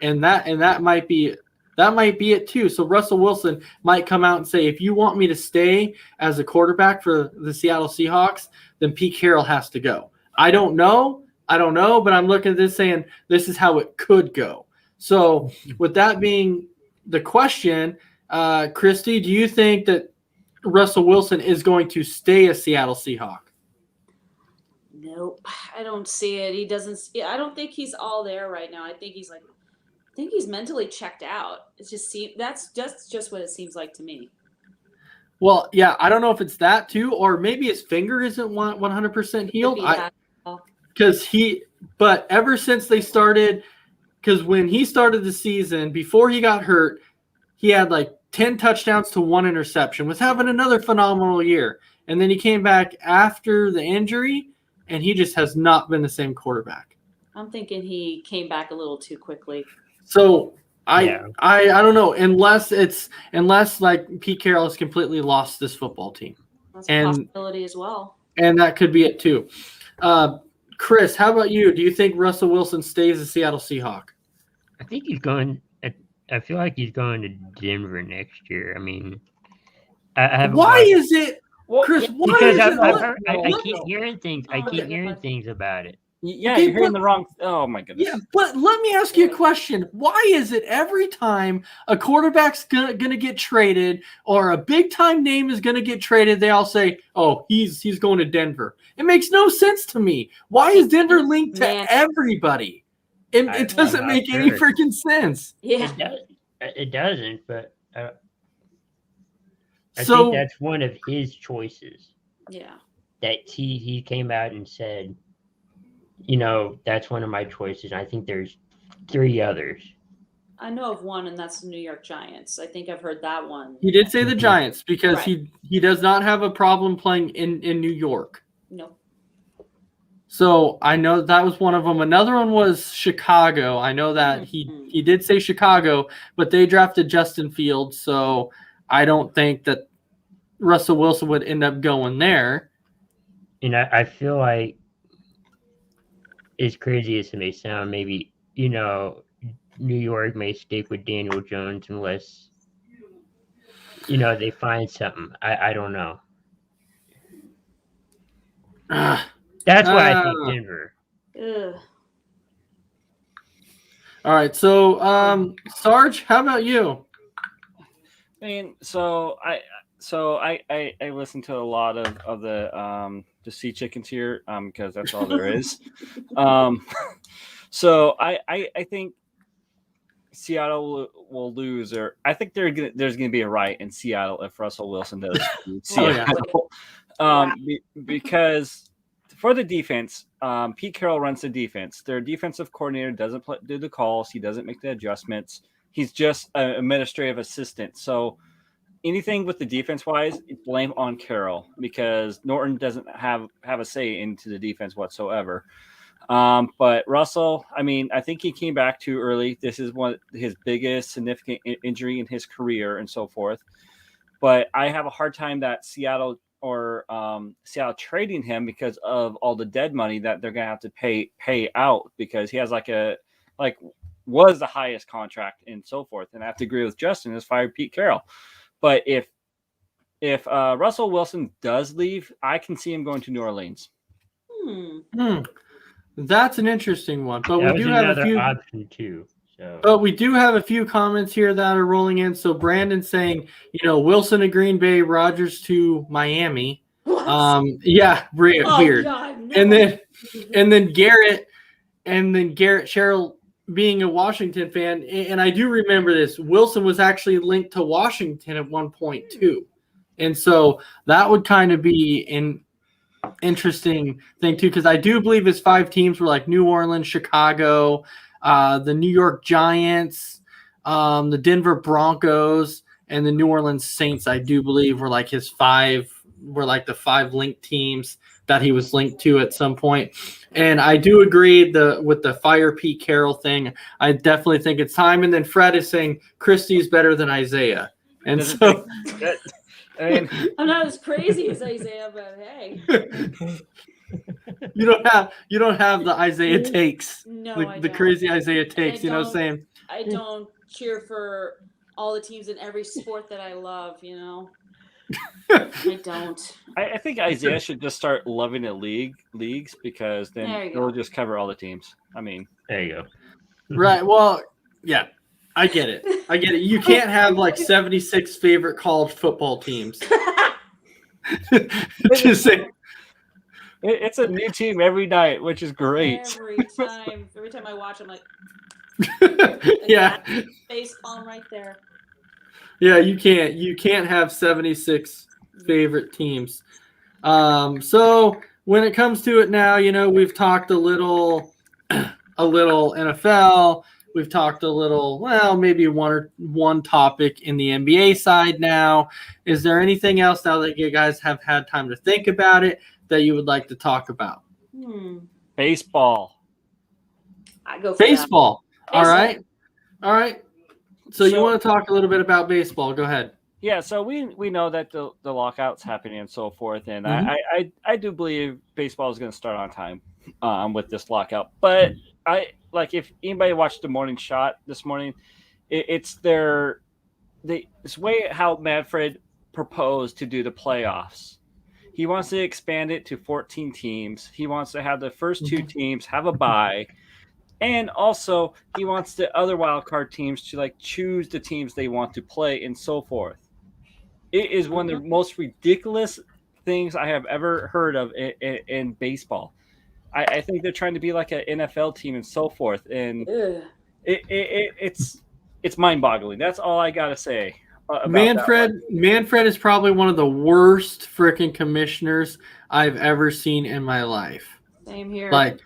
And that might be it too. So Russell Wilson might come out and say, if you want me to stay as a quarterback for the Seattle Seahawks, then Pete Carroll has to go. I don't know, but I'm looking at this saying this is how it could go. So with that being the question, Christy, do you think that Russell Wilson is going to stay a Seattle Seahawk? Nope, I don't see it. He doesn't. I don't think he's all there right now. I think he's mentally checked out. It's just that's just what it seems like to me. Well, yeah, I don't know if it's that too, or maybe his finger isn't 100% healed. But ever since they started, because when he started the season, before he got hurt, he had like 10 touchdowns to 1 interception, was having another phenomenal year. and then he came back after the injury, and he just has not been the same quarterback. I'm thinking he came back a little too quickly. So I Yeah. don't know, unless like Pete Carroll has completely lost this football team, That's a And- possibility as well. and that could be it too. Chris, how about you? Do you think Russell Wilson stays a Seattle Seahawk? I think he's going. I feel like he's going to Denver next year. I mean, I haven't Why watched- is it, Well, Chris? Why because is I've it? heard, I let- keep hearing things. I Oh, keep God. hearing things about it. yeah, Okay, you're hearing but- the wrong. Oh my goodness. Yeah, but let me ask you a question. Why is it every time a quarterback's gonna get traded or a big time name is gonna get traded, they all say, "Oh, he's going to Denver." It makes no sense to me. Why is Denver linked to Man. everybody? It I'm doesn't not make any sure. freaking sense. Yeah. It doesn't, but I So think that's one of his choices. Yeah. That he came out and said, you know, that's one of my choices. I think there's 3 others. I know of one, and that's the New York Giants. I think I've heard that one. he did say the Giants because Right. he does not have a problem playing in New York. No. So I know that was one of them. Another one was Chicago. I know that he did say Chicago, but they drafted Justin Fields, so I don't think that Russell Wilson would end up going there. And I feel like, as crazy as it may sound, maybe, you know, New York may stick with Daniel Jones unless, you know, they find something. I don't know. That's why I think Ah. Denver. Ugh. All right, so Sarge, how about you? I mean, so I listen to a lot of the sea chickens here because that's all there is. So I think Seattle will lose, or I think there's gonna be a riot in Seattle if Russell Wilson does leave Seattle. Because for the defense, Pete Carroll runs the defense. Their defensive coordinator doesn't do the calls. He doesn't make the adjustments. He's just an administrative assistant. So anything with the defense wise, blame on Carroll because Norton doesn't have a say into the defense whatsoever. But Russell, I mean, I think he came back too early. This is one of his biggest significant injury in his career and so forth. But I have a hard time that Seattle trading him because of all the dead money that they're gonna have to pay out because he has was the highest contract and so forth. And I have to agree with Justin, has fired Pete Carroll. But if Russell Wilson does leave, I can see him going to New Orleans. That's an interesting one, but That we was do have a another few. option too. So But we do have a few comments here that are rolling in. So Brandon saying, Wilson to Green Bay, Rodgers to Miami. What? Yeah, weird. Oh, God, no. And then Garrett Sherrill being a Washington fan, and I do remember this. Wilson was actually linked to Washington at one point too, and so that would kind of be an interesting thing too, because I do believe his 5 teams were like New Orleans, Chicago, the New York Giants, the Denver Broncos, and the New Orleans Saints. I do believe were like his 5 were like the 5 linked teams that he was linked to at some point. And I do agree with the fire Pete Carroll thing. I definitely think it's time. And then Fred is saying Christie's better than Isaiah. And so I mean, I'm not as crazy as Isaiah, but hey. you don't have the Isaiah takes. No, I The don't. crazy Isaiah takes, I what I'm saying? I don't cheer for all the teams in every sport that I love, I don't. I think Isaiah should just start loving the leagues because There then you it'll go. just cover all the teams. I mean, there you go. Right. Well, yeah, I get it. You can't have like 76 favorite college football teams. Just say, it's a new team every night, which is great. Every time I watch, I'm like, yeah. face palm right there. Yeah, you can't have 76 favorite teams. So when it comes to it now, we've talked a little NFL, We've talked a little, well, maybe one topic in the NBA side now. Is there anything else now that you guys have had time to think about it that you would like to talk about? Baseball. I go for Baseball. that. All right. All right. So you So- want to talk a little bit about baseball? Go ahead. Yeah, so we know that the lockout's happening and so forth, and Mhm. I do believe baseball is going to start on time with this lockout. But I like if anybody watched the morning shot this morning, it's way how Manfred proposed to do the playoffs. He wants to expand it to 14 teams. He wants to have the first two teams have a bye. And also, he wants the other wild card teams to like choose the teams they want to play and so forth. It is one of the most ridiculous things I have ever heard of in baseball. I think they're trying to be like an NFL team and so forth, and Ugh. it's mind-boggling. That's all I gotta say. About that one. Manfred is probably one of the worst freaking commissioners I've ever seen in my life. Same here. Like,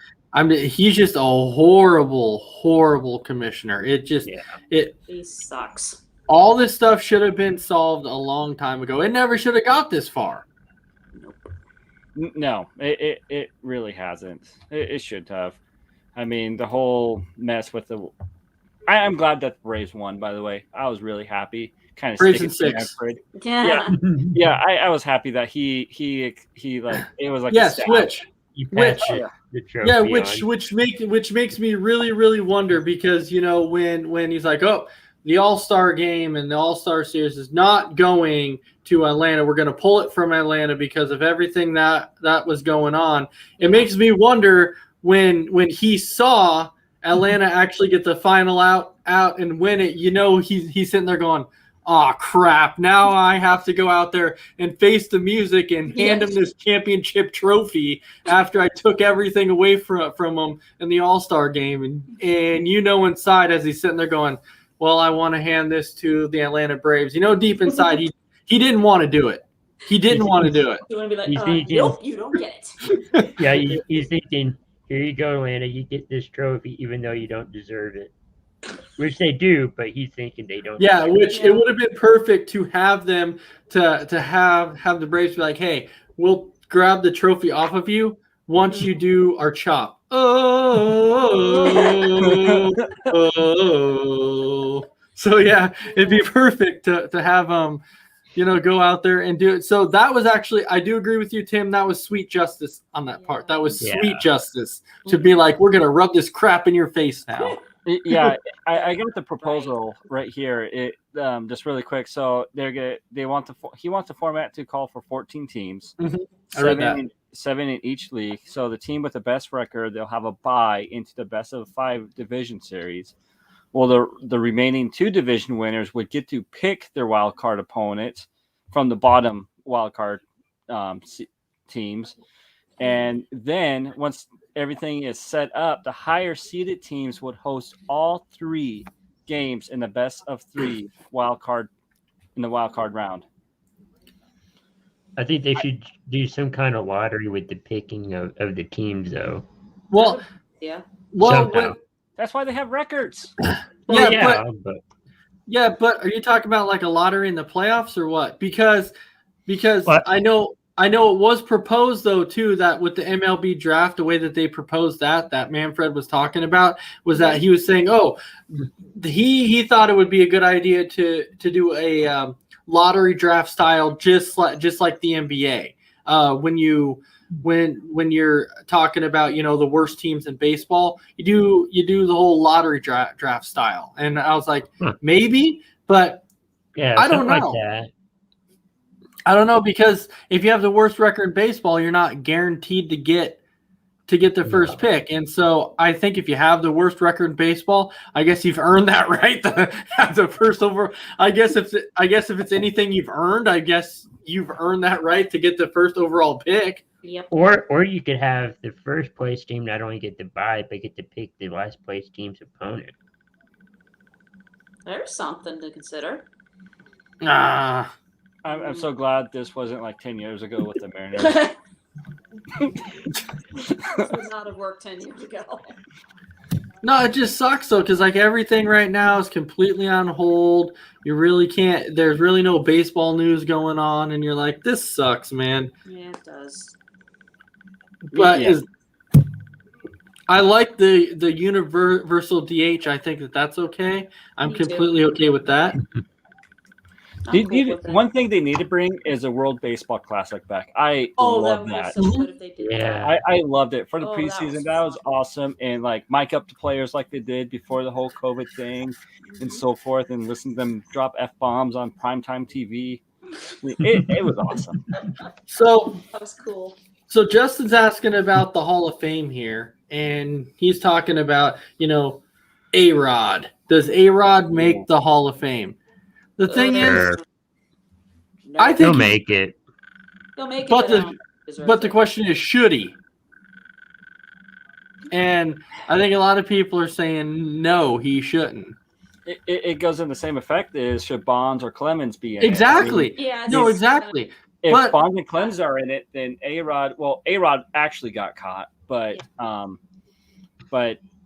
he's just a horrible commissioner. He sucks. All this stuff should have been solved a long time ago. It never should have got this far. No, it really hasn't. It should have. I mean, the whole mess with the. I'm glad that the Braves won. By the way, I was really happy. Kind of Braves sticking in to 6. Manfred. Yeah. Yeah, I was happy that he like it was like Yes, a stab. which You Which- patch the trophy yeah, on. which makes me really wonder, because when he's like, oh, the All-Star game and the All-Star series is not going to Atlanta. We're going to pull it from Atlanta because of everything that was going on. It makes me wonder when he saw Atlanta actually get the final out and win it. He's sitting there going, "Oh crap! Now I have to go out there and face the music and hand him this championship trophy after I took everything away from him in the All-Star game." And inside as he's sitting there going, well, I want to hand this to the Atlanta Braves. Deep inside, he didn't want to do it. He didn't want to do it. You want to be like, He's thinking- nope, you don't get it. Yeah, he's thinking, here you go, Atlanta, you get this trophy even though you don't deserve it. Which they do, but he's thinking they don't. Yeah, which it would have been perfect to have them to have the Braves be like, hey, we'll grab the trophy off of you once you do our chop. Oh. So yeah, it'd be perfect to have go out there and do it. So that was actually, I do agree with you, Tim. That was sweet justice on that part. That was sweet justice to be like, we're gonna rub this crap in your face now. Yeah, I got the proposal right here. It just really quick. So he wants the format to call for 14 teams, I read that. seven in each league. So the team with the best record, they'll have a bye into the best of 5 division series. Well, the remaining 2 division winners would get to pick their wild card opponent from the bottom wild card teams, and then once everything is set up, the higher seeded teams would host all 3 games in the best of 3 wild card round. I think they should do some kind of lottery with the picking of the teams, though. Well, Yeah. Somehow. That's why they have records. But are you talking about like a lottery in the playoffs or what? Because What? I know it was proposed though too that with the MLB draft, the way that they proposed that Manfred was talking about was that he was saying, oh, he thought it would be a good idea to do a lottery draft style just like the NBA. When you're talking about the worst teams in baseball, you do the whole lottery draft style, and I was like, maybe, but Yeah, I don't something know. like that. I don't know, because if you have the worst record in baseball, you're not guaranteed to get the first pick, and so I think if you have the worst record in baseball, I guess you've earned that right to have the first over. I guess if it's anything you've earned, I guess you've earned that right to get the first overall pick. Yep. Or you could have the first place team not only get to bye, but get to pick the last place team's opponent. There's something to consider. Ah, I'm so glad this wasn't like 10 years ago with the Mariners. This would not have worked 10 years ago. No, it just sucks though, because like everything right now is completely on hold. You really can't. There's really no baseball news going on, and you're like, this sucks, man. Yeah, it does. But Yeah. I like the universal DH. I think that's okay. I'm Me too. completely okay with that. I'm cool with that. One thing they need to bring is a World Baseball Classic back. I love that that. was so good if they did Yeah. that. I loved it for the Oh, that preseason. was That was fun. awesome, and like mic up to players like they did before the whole COVID thing, and so forth, and listen to them drop f-bombs on primetime TV. It was awesome. So That was cool. So Justin's asking about the Hall of Fame here, and he's talking about, A-Rod. Does A-Rod make the Hall of Fame? The thing is, Sure. No, I think He'll make it. he'll make it, but I don't deserve but the it. question is, should he? And I think a lot of people are saying no, he shouldn't. It goes in the same effect as should Bonds or Clemens be in it? Exactly. Yeah, No, it's- exactly. If But- Bonds and Clemens are in it, then A-Rod actually got caught, but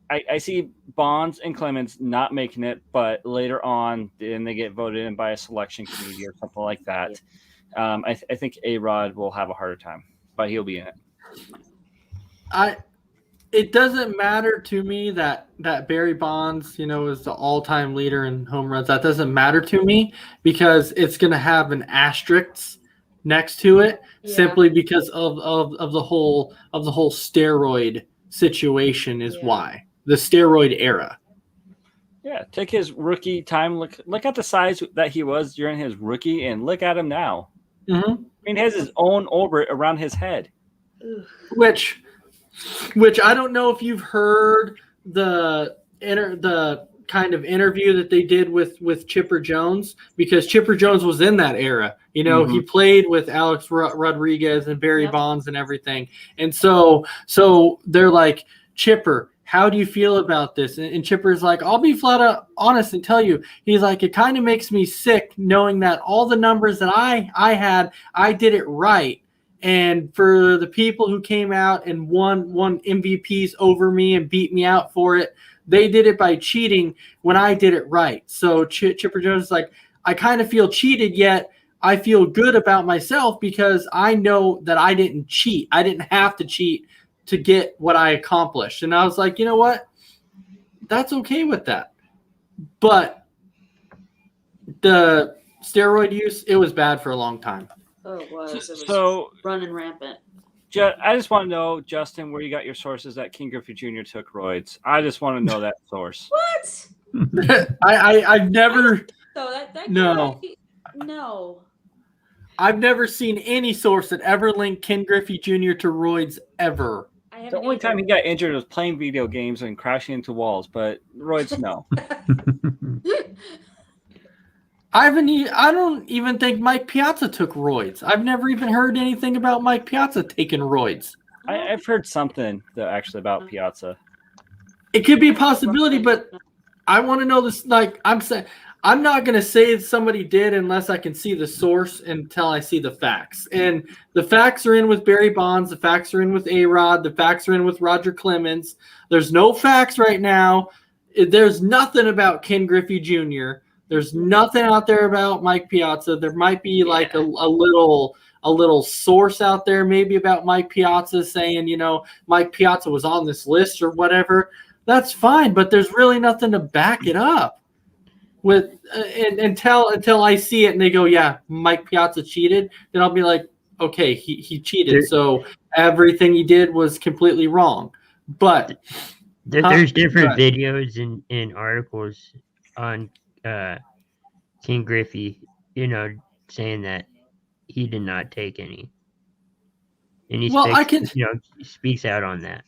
I see Bonds and Clemens not making it, but later on, then they get voted in by a selection committee or something like that. I think A-Rod will have a harder time, but he'll be in it. It doesn't matter to me that Barry Bonds, is the all-time leader in home runs. That doesn't matter to me because it's going to have an asterisk next to it simply because of the whole steroid situation is why. The steroid era. Yeah, take his rookie time. Look at the size that he was during his rookie, and look at him now. Mm-hmm. I mean, he has his own orbit around his head. Which I don't know if you've heard the kind of interview that they did with Chipper Jones, because Chipper Jones was in that era. He played with Alex Rodriguez and Barry Bonds and everything. And so they're like, Chipper, how do you feel about this? And Chipper's like, I'll be flat out honest and tell you. He's like, it kind of makes me sick knowing that all the numbers that I had, I did it right. And for the people who came out and won MVPs over me and beat me out for it, they did it by cheating when I did it right. So Chipper Jones is like, I kind of feel cheated, yet I feel good about myself because I know that I didn't cheat. I didn't have to cheat to get what I accomplished. And I was like, you know what? That's okay with that. But the steroid use, it was bad for a long time. Oh, it was. It was So running rampant. I just want to know, Justin, where you got your sources that King Griffey Jr. took roids. I just want to know that source. What? I've never So that No. No. I've never seen any source that ever linked Ken Griffey Jr. to roids ever. I The haven't only time either. he got injured was playing video games and crashing into walls, but roids, no. I don't even think Mike Piazza took roids. I've never even heard anything about Mike Piazza taking roids. I've heard something though, actually, about Piazza. It could be a possibility, but I want to know this. Like I'm saying, I'm not going to say somebody did unless I can see the source until I see the facts. And the facts are in with Barry Bonds. The facts are in with A-Rod. The facts are in with Roger Clemens. There's no facts right now. There's nothing about Ken Griffey Jr. There's nothing out there about Mike Piazza. There might be like a little source out there maybe about Mike Piazza saying, Mike Piazza was on this list or whatever. That's fine, but there's really nothing to back it up with until I see it and they go, yeah, Mike Piazza cheated. Then I'll be like, okay, he cheated. So everything he did was completely wrong. But there's different videos and articles on King Griffey, saying that he did not take any. And he speaks out on that.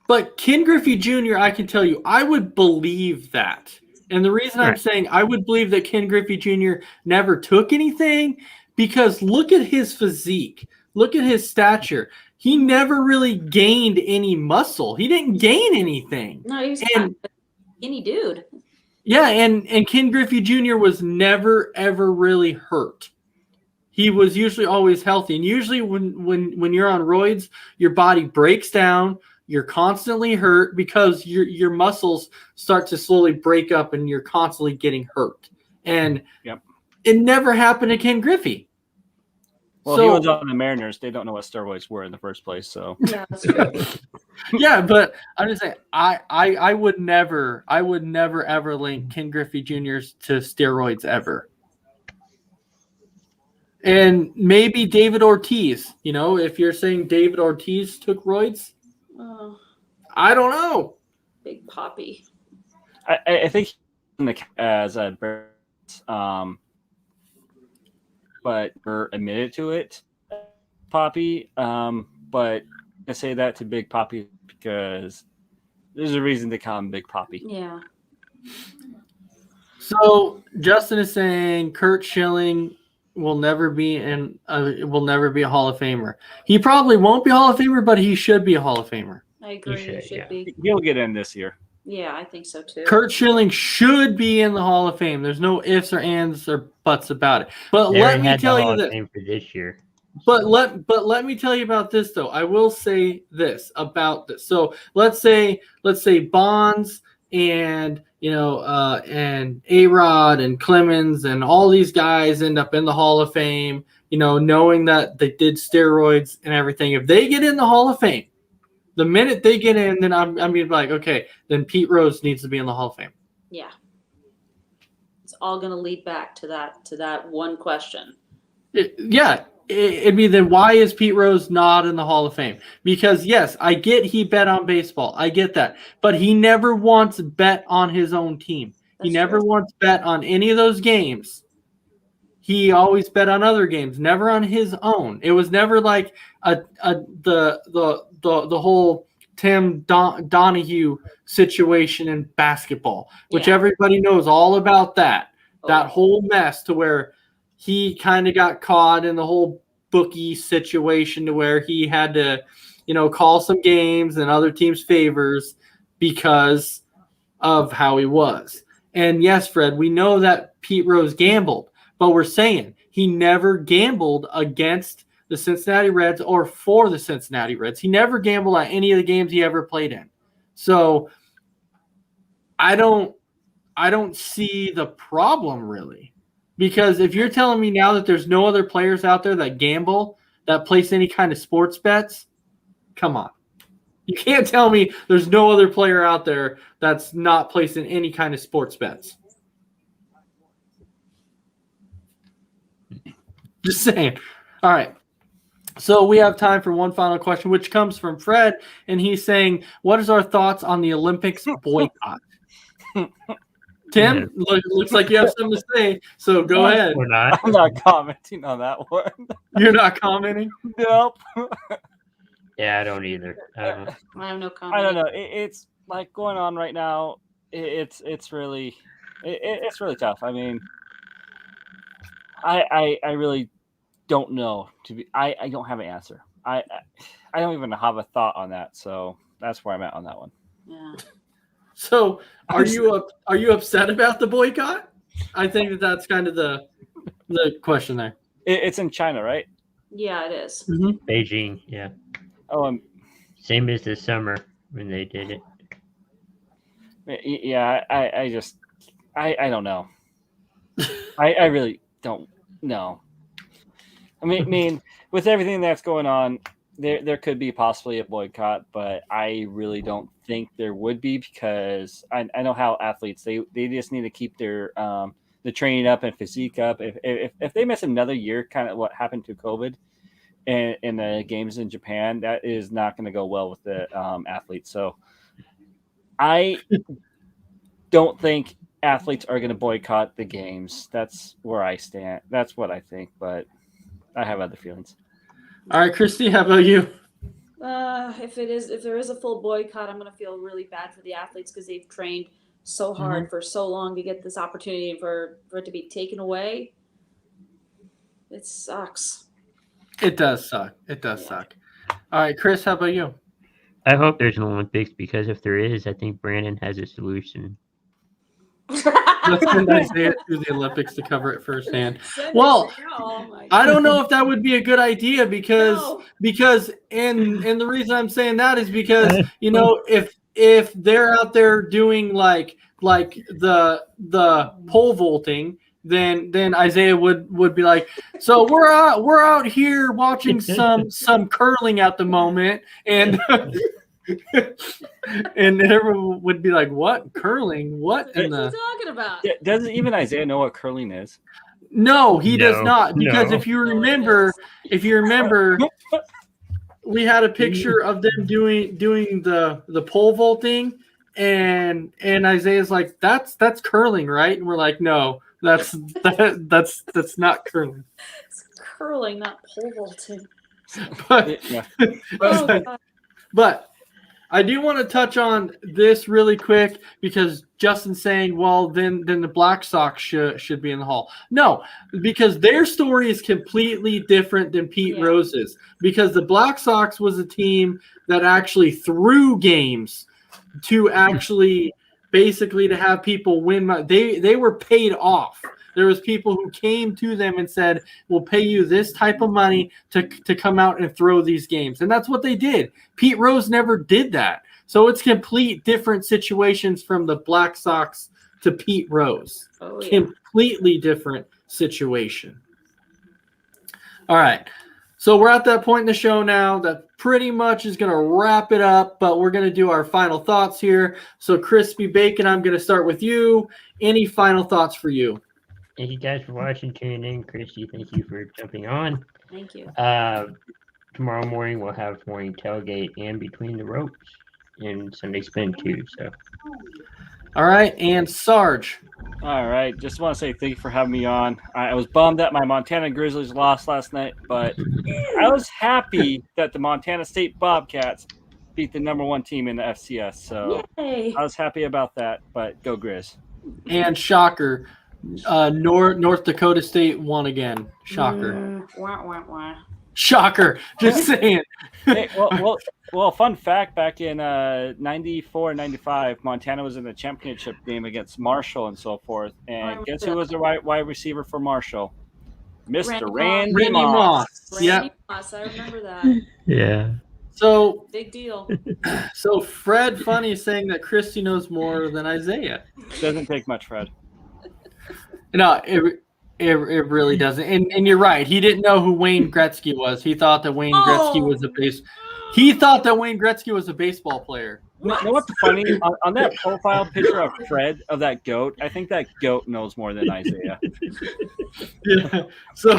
But Ken Griffey Jr., I can tell you, I would believe that. And the reason I'm saying I would believe that Ken Griffey Jr. never took anything, because look at his physique. Look at his stature. He never really gained any muscle. He didn't gain anything. No, he was a skinny dude. Yeah, and Ken Griffey Jr. was never, ever really hurt. He was usually always healthy. And usually when you're on roids, your body breaks down. you're constantly hurt because your muscles start to slowly break up and you're constantly getting hurt. And it never happened to Ken Griffey. Well, so, he was on the Mariners. They don't know what steroids were in the first place. So Yeah, that's true. yeah, but I'm just saying, I would never ever link Ken Griffey Jr. to steroids ever. And maybe David Ortiz, if you're saying David Ortiz took roids, Oh, I don't know. Big Poppy. I think as a but we're admitted to it, Poppy. But I say that to Big Poppy because there's a reason to call him Big Poppy. Yeah. So Justin is saying Kurt Schilling will never be a Hall of Famer. He probably won't be a Hall of Famer, but he should be a Hall of Famer. I agree. should, He should yeah. be. He'll get in this year. Yeah, I think so too. Kurt Schilling should be in the Hall of Fame. There's no ifs or ands or buts about it. But They let already me had the tell Hall you of this. Fame for this year. But let me tell you about this though. I will say this about this. So let's say Bonds and and A-Rod and Clemens and all these guys end up in the Hall of Fame, knowing that they did steroids and everything. If they get in the Hall of Fame, the minute they get in, then I'm like, okay, then Pete Rose needs to be in the Hall of Fame. Yeah. It's all going to lead back to that one question. It'd be then why is Pete Rose not in the Hall of Fame? Because yes, I get he bet on baseball. I get that. But he never once bet on his own team. He never once bet on any of those games. He always bet on other games, never on his own. It was never like the whole Tim Donahue situation in basketball, which everybody knows all about that whole mess to where he kind of got caught in the whole bookie situation to where he had to, call some games in other teams' favors because of how he was. And yes, Fred, we know that Pete Rose gambled, but we're saying he never gambled against the Cincinnati Reds or for the Cincinnati Reds. He never gambled at any of the games he ever played in. So I don't see the problem really. Because if you're telling me now that there's no other players out there that gamble, that place any kind of sports bets, come on. You can't tell me there's no other player out there that's not placing any kind of sports bets. Just saying. All right. So we have time for one final question, which comes from Fred, and he's saying, what is our thoughts on the Olympics boycott? Tim, looks like you have something to say, so go ahead. Or not. I'm not commenting on that one. You're not commenting? Nope. Yeah, I don't either. I have no comment. I don't know. It's like going on right now. It's really tough. I mean, I really don't know. I don't have an answer. I don't even have a thought on that. So that's where I'm at on that one. Yeah. So are you upset about the boycott? I think that's kind of the question there. It's in China, right? Yeah, it is. Mm-hmm. Beijing, yeah. Oh, Same as this summer when they did it. yeah. I don't know. I really don't know. I mean, with everything that's going on, there could be possibly a boycott, but I really don't think there would be because I know how athletes they just need to keep their the training up and physique up. If they miss another year, kind of what happened to COVID in the games in Japan, that is not going to go well with the athletes. So I don't think athletes are going to boycott the games. That's where I stand. That's what I think, but I have other feelings. All right, Christy, how about you? If there is a full boycott, I'm gonna feel really bad for the athletes because they've trained so hard for so long to get this opportunity for it to be taken away. It sucks. It does suck. It does suck. All right, Chris, how about you? I hope there's an Olympics because if there is, I think Brandon has a solution. Let's send Isaiah to the Olympics to cover it firsthand. Send Well, Isaiah. Oh my I don't know God. if that would be a good idea because No. and the reason I'm saying that is because if they're out there doing like the pole vaulting, then Isaiah would be like, so we're out here watching some curling at the moment, and and everyone would be like, what curling? What in What's he the talking about? Doesn't even Isaiah know what curling is? No, he does No, not. Because no. if you remember, we had a picture of them doing the pole vaulting, and Isaiah's like, that's curling, right? And we're like, no, that's not curling. It's curling, not pole vaulting. But Yeah. Oh, God. but I do want to touch on this really quick because Justin's saying, well, then the Black Sox should be in the Hall. No, because their story is completely different than Pete Yeah. Rose's. Because the Black Sox was a team that actually threw games to actually basically to have people win. They were paid off. There was people who came to them and said, we'll pay you this type of money to come out and throw these games. And that's what they did. Pete Rose never did that. So it's complete different situations from the Black Sox to Pete Rose. Oh, yeah. Completely different situation. All right. So we're at that point in the show now that pretty much is going to wrap it up, but we're going to do our final thoughts here. So Crispy Bacon, I'm going to start with you. Any final thoughts for you? Thank you guys for watching, tuning in. Christy, thank you for jumping on. Thank you. Tomorrow morning we'll have morning tailgate and between the ropes and Sunday spin too. So All right, and Sarge. All right. Just want to say thank you for having me on. I was bummed that my Montana Grizzlies lost last night, but I was happy that the Montana State Bobcats beat the #1 team in the FCS. So Yay. I was happy about that, but go Grizz. And shocker, North Dakota State won again. Shocker. Wah, wah, wah. Shocker. Just saying. Hey, well, fun fact, back in 94, 95, Montana was in the championship game against Marshall and so forth. And guess who was the wide receiver for Marshall? Mr. Randy Moss. Yeah. Randy Moss, I remember that. yeah. So Big deal. Fred Funny is saying that Christy knows more than Isaiah. Doesn't take much, Fred. No, it really doesn't. And you're right. He didn't know who Wayne Gretzky was. He thought that Wayne Gretzky was a baseball player. You know what's funny? On that profile picture of Fred, of that goat, I think that goat knows more than Isaiah. Yeah. So,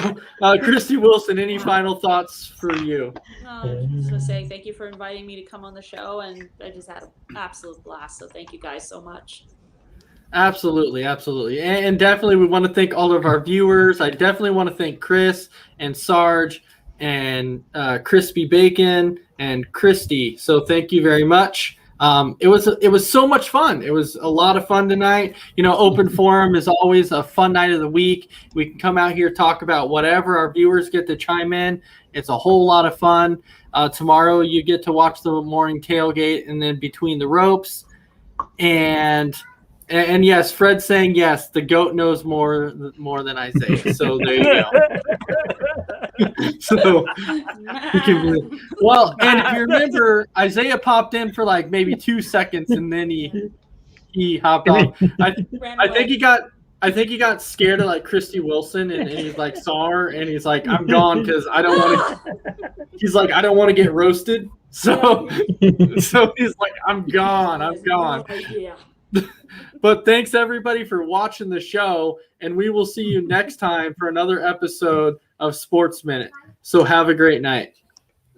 Christy Wilson, any final thoughts for you? I'm just going to say thank you for inviting me to come on the show, and I just had an absolute blast. So thank you guys so much. Absolutely. And definitely we want to thank all of our viewers. I definitely want to thank Chris and Sarge and Crispy Bacon and Christy. So thank you very much. It was so much fun. It was a lot of fun tonight. Open forum is always a fun night of the week. We can come out here, talk about whatever our viewers get to chime in. It's a whole lot of fun. Tomorrow you get to watch the morning tailgate and then between the ropes. And yes, Fred's saying yes, the goat knows more than Isaiah. So there you go. So well, and if you remember, Isaiah popped in for like maybe 2 seconds and then he hopped off. I think he got scared of like Christy Wilson and he like saw her and he's like, I'm gone because I don't want to. He's like, I don't want to get roasted. So he's like, I'm gone. Yeah. But thanks everybody for watching the show, and we will see you next time for another episode of Sports Minute. So have a great night.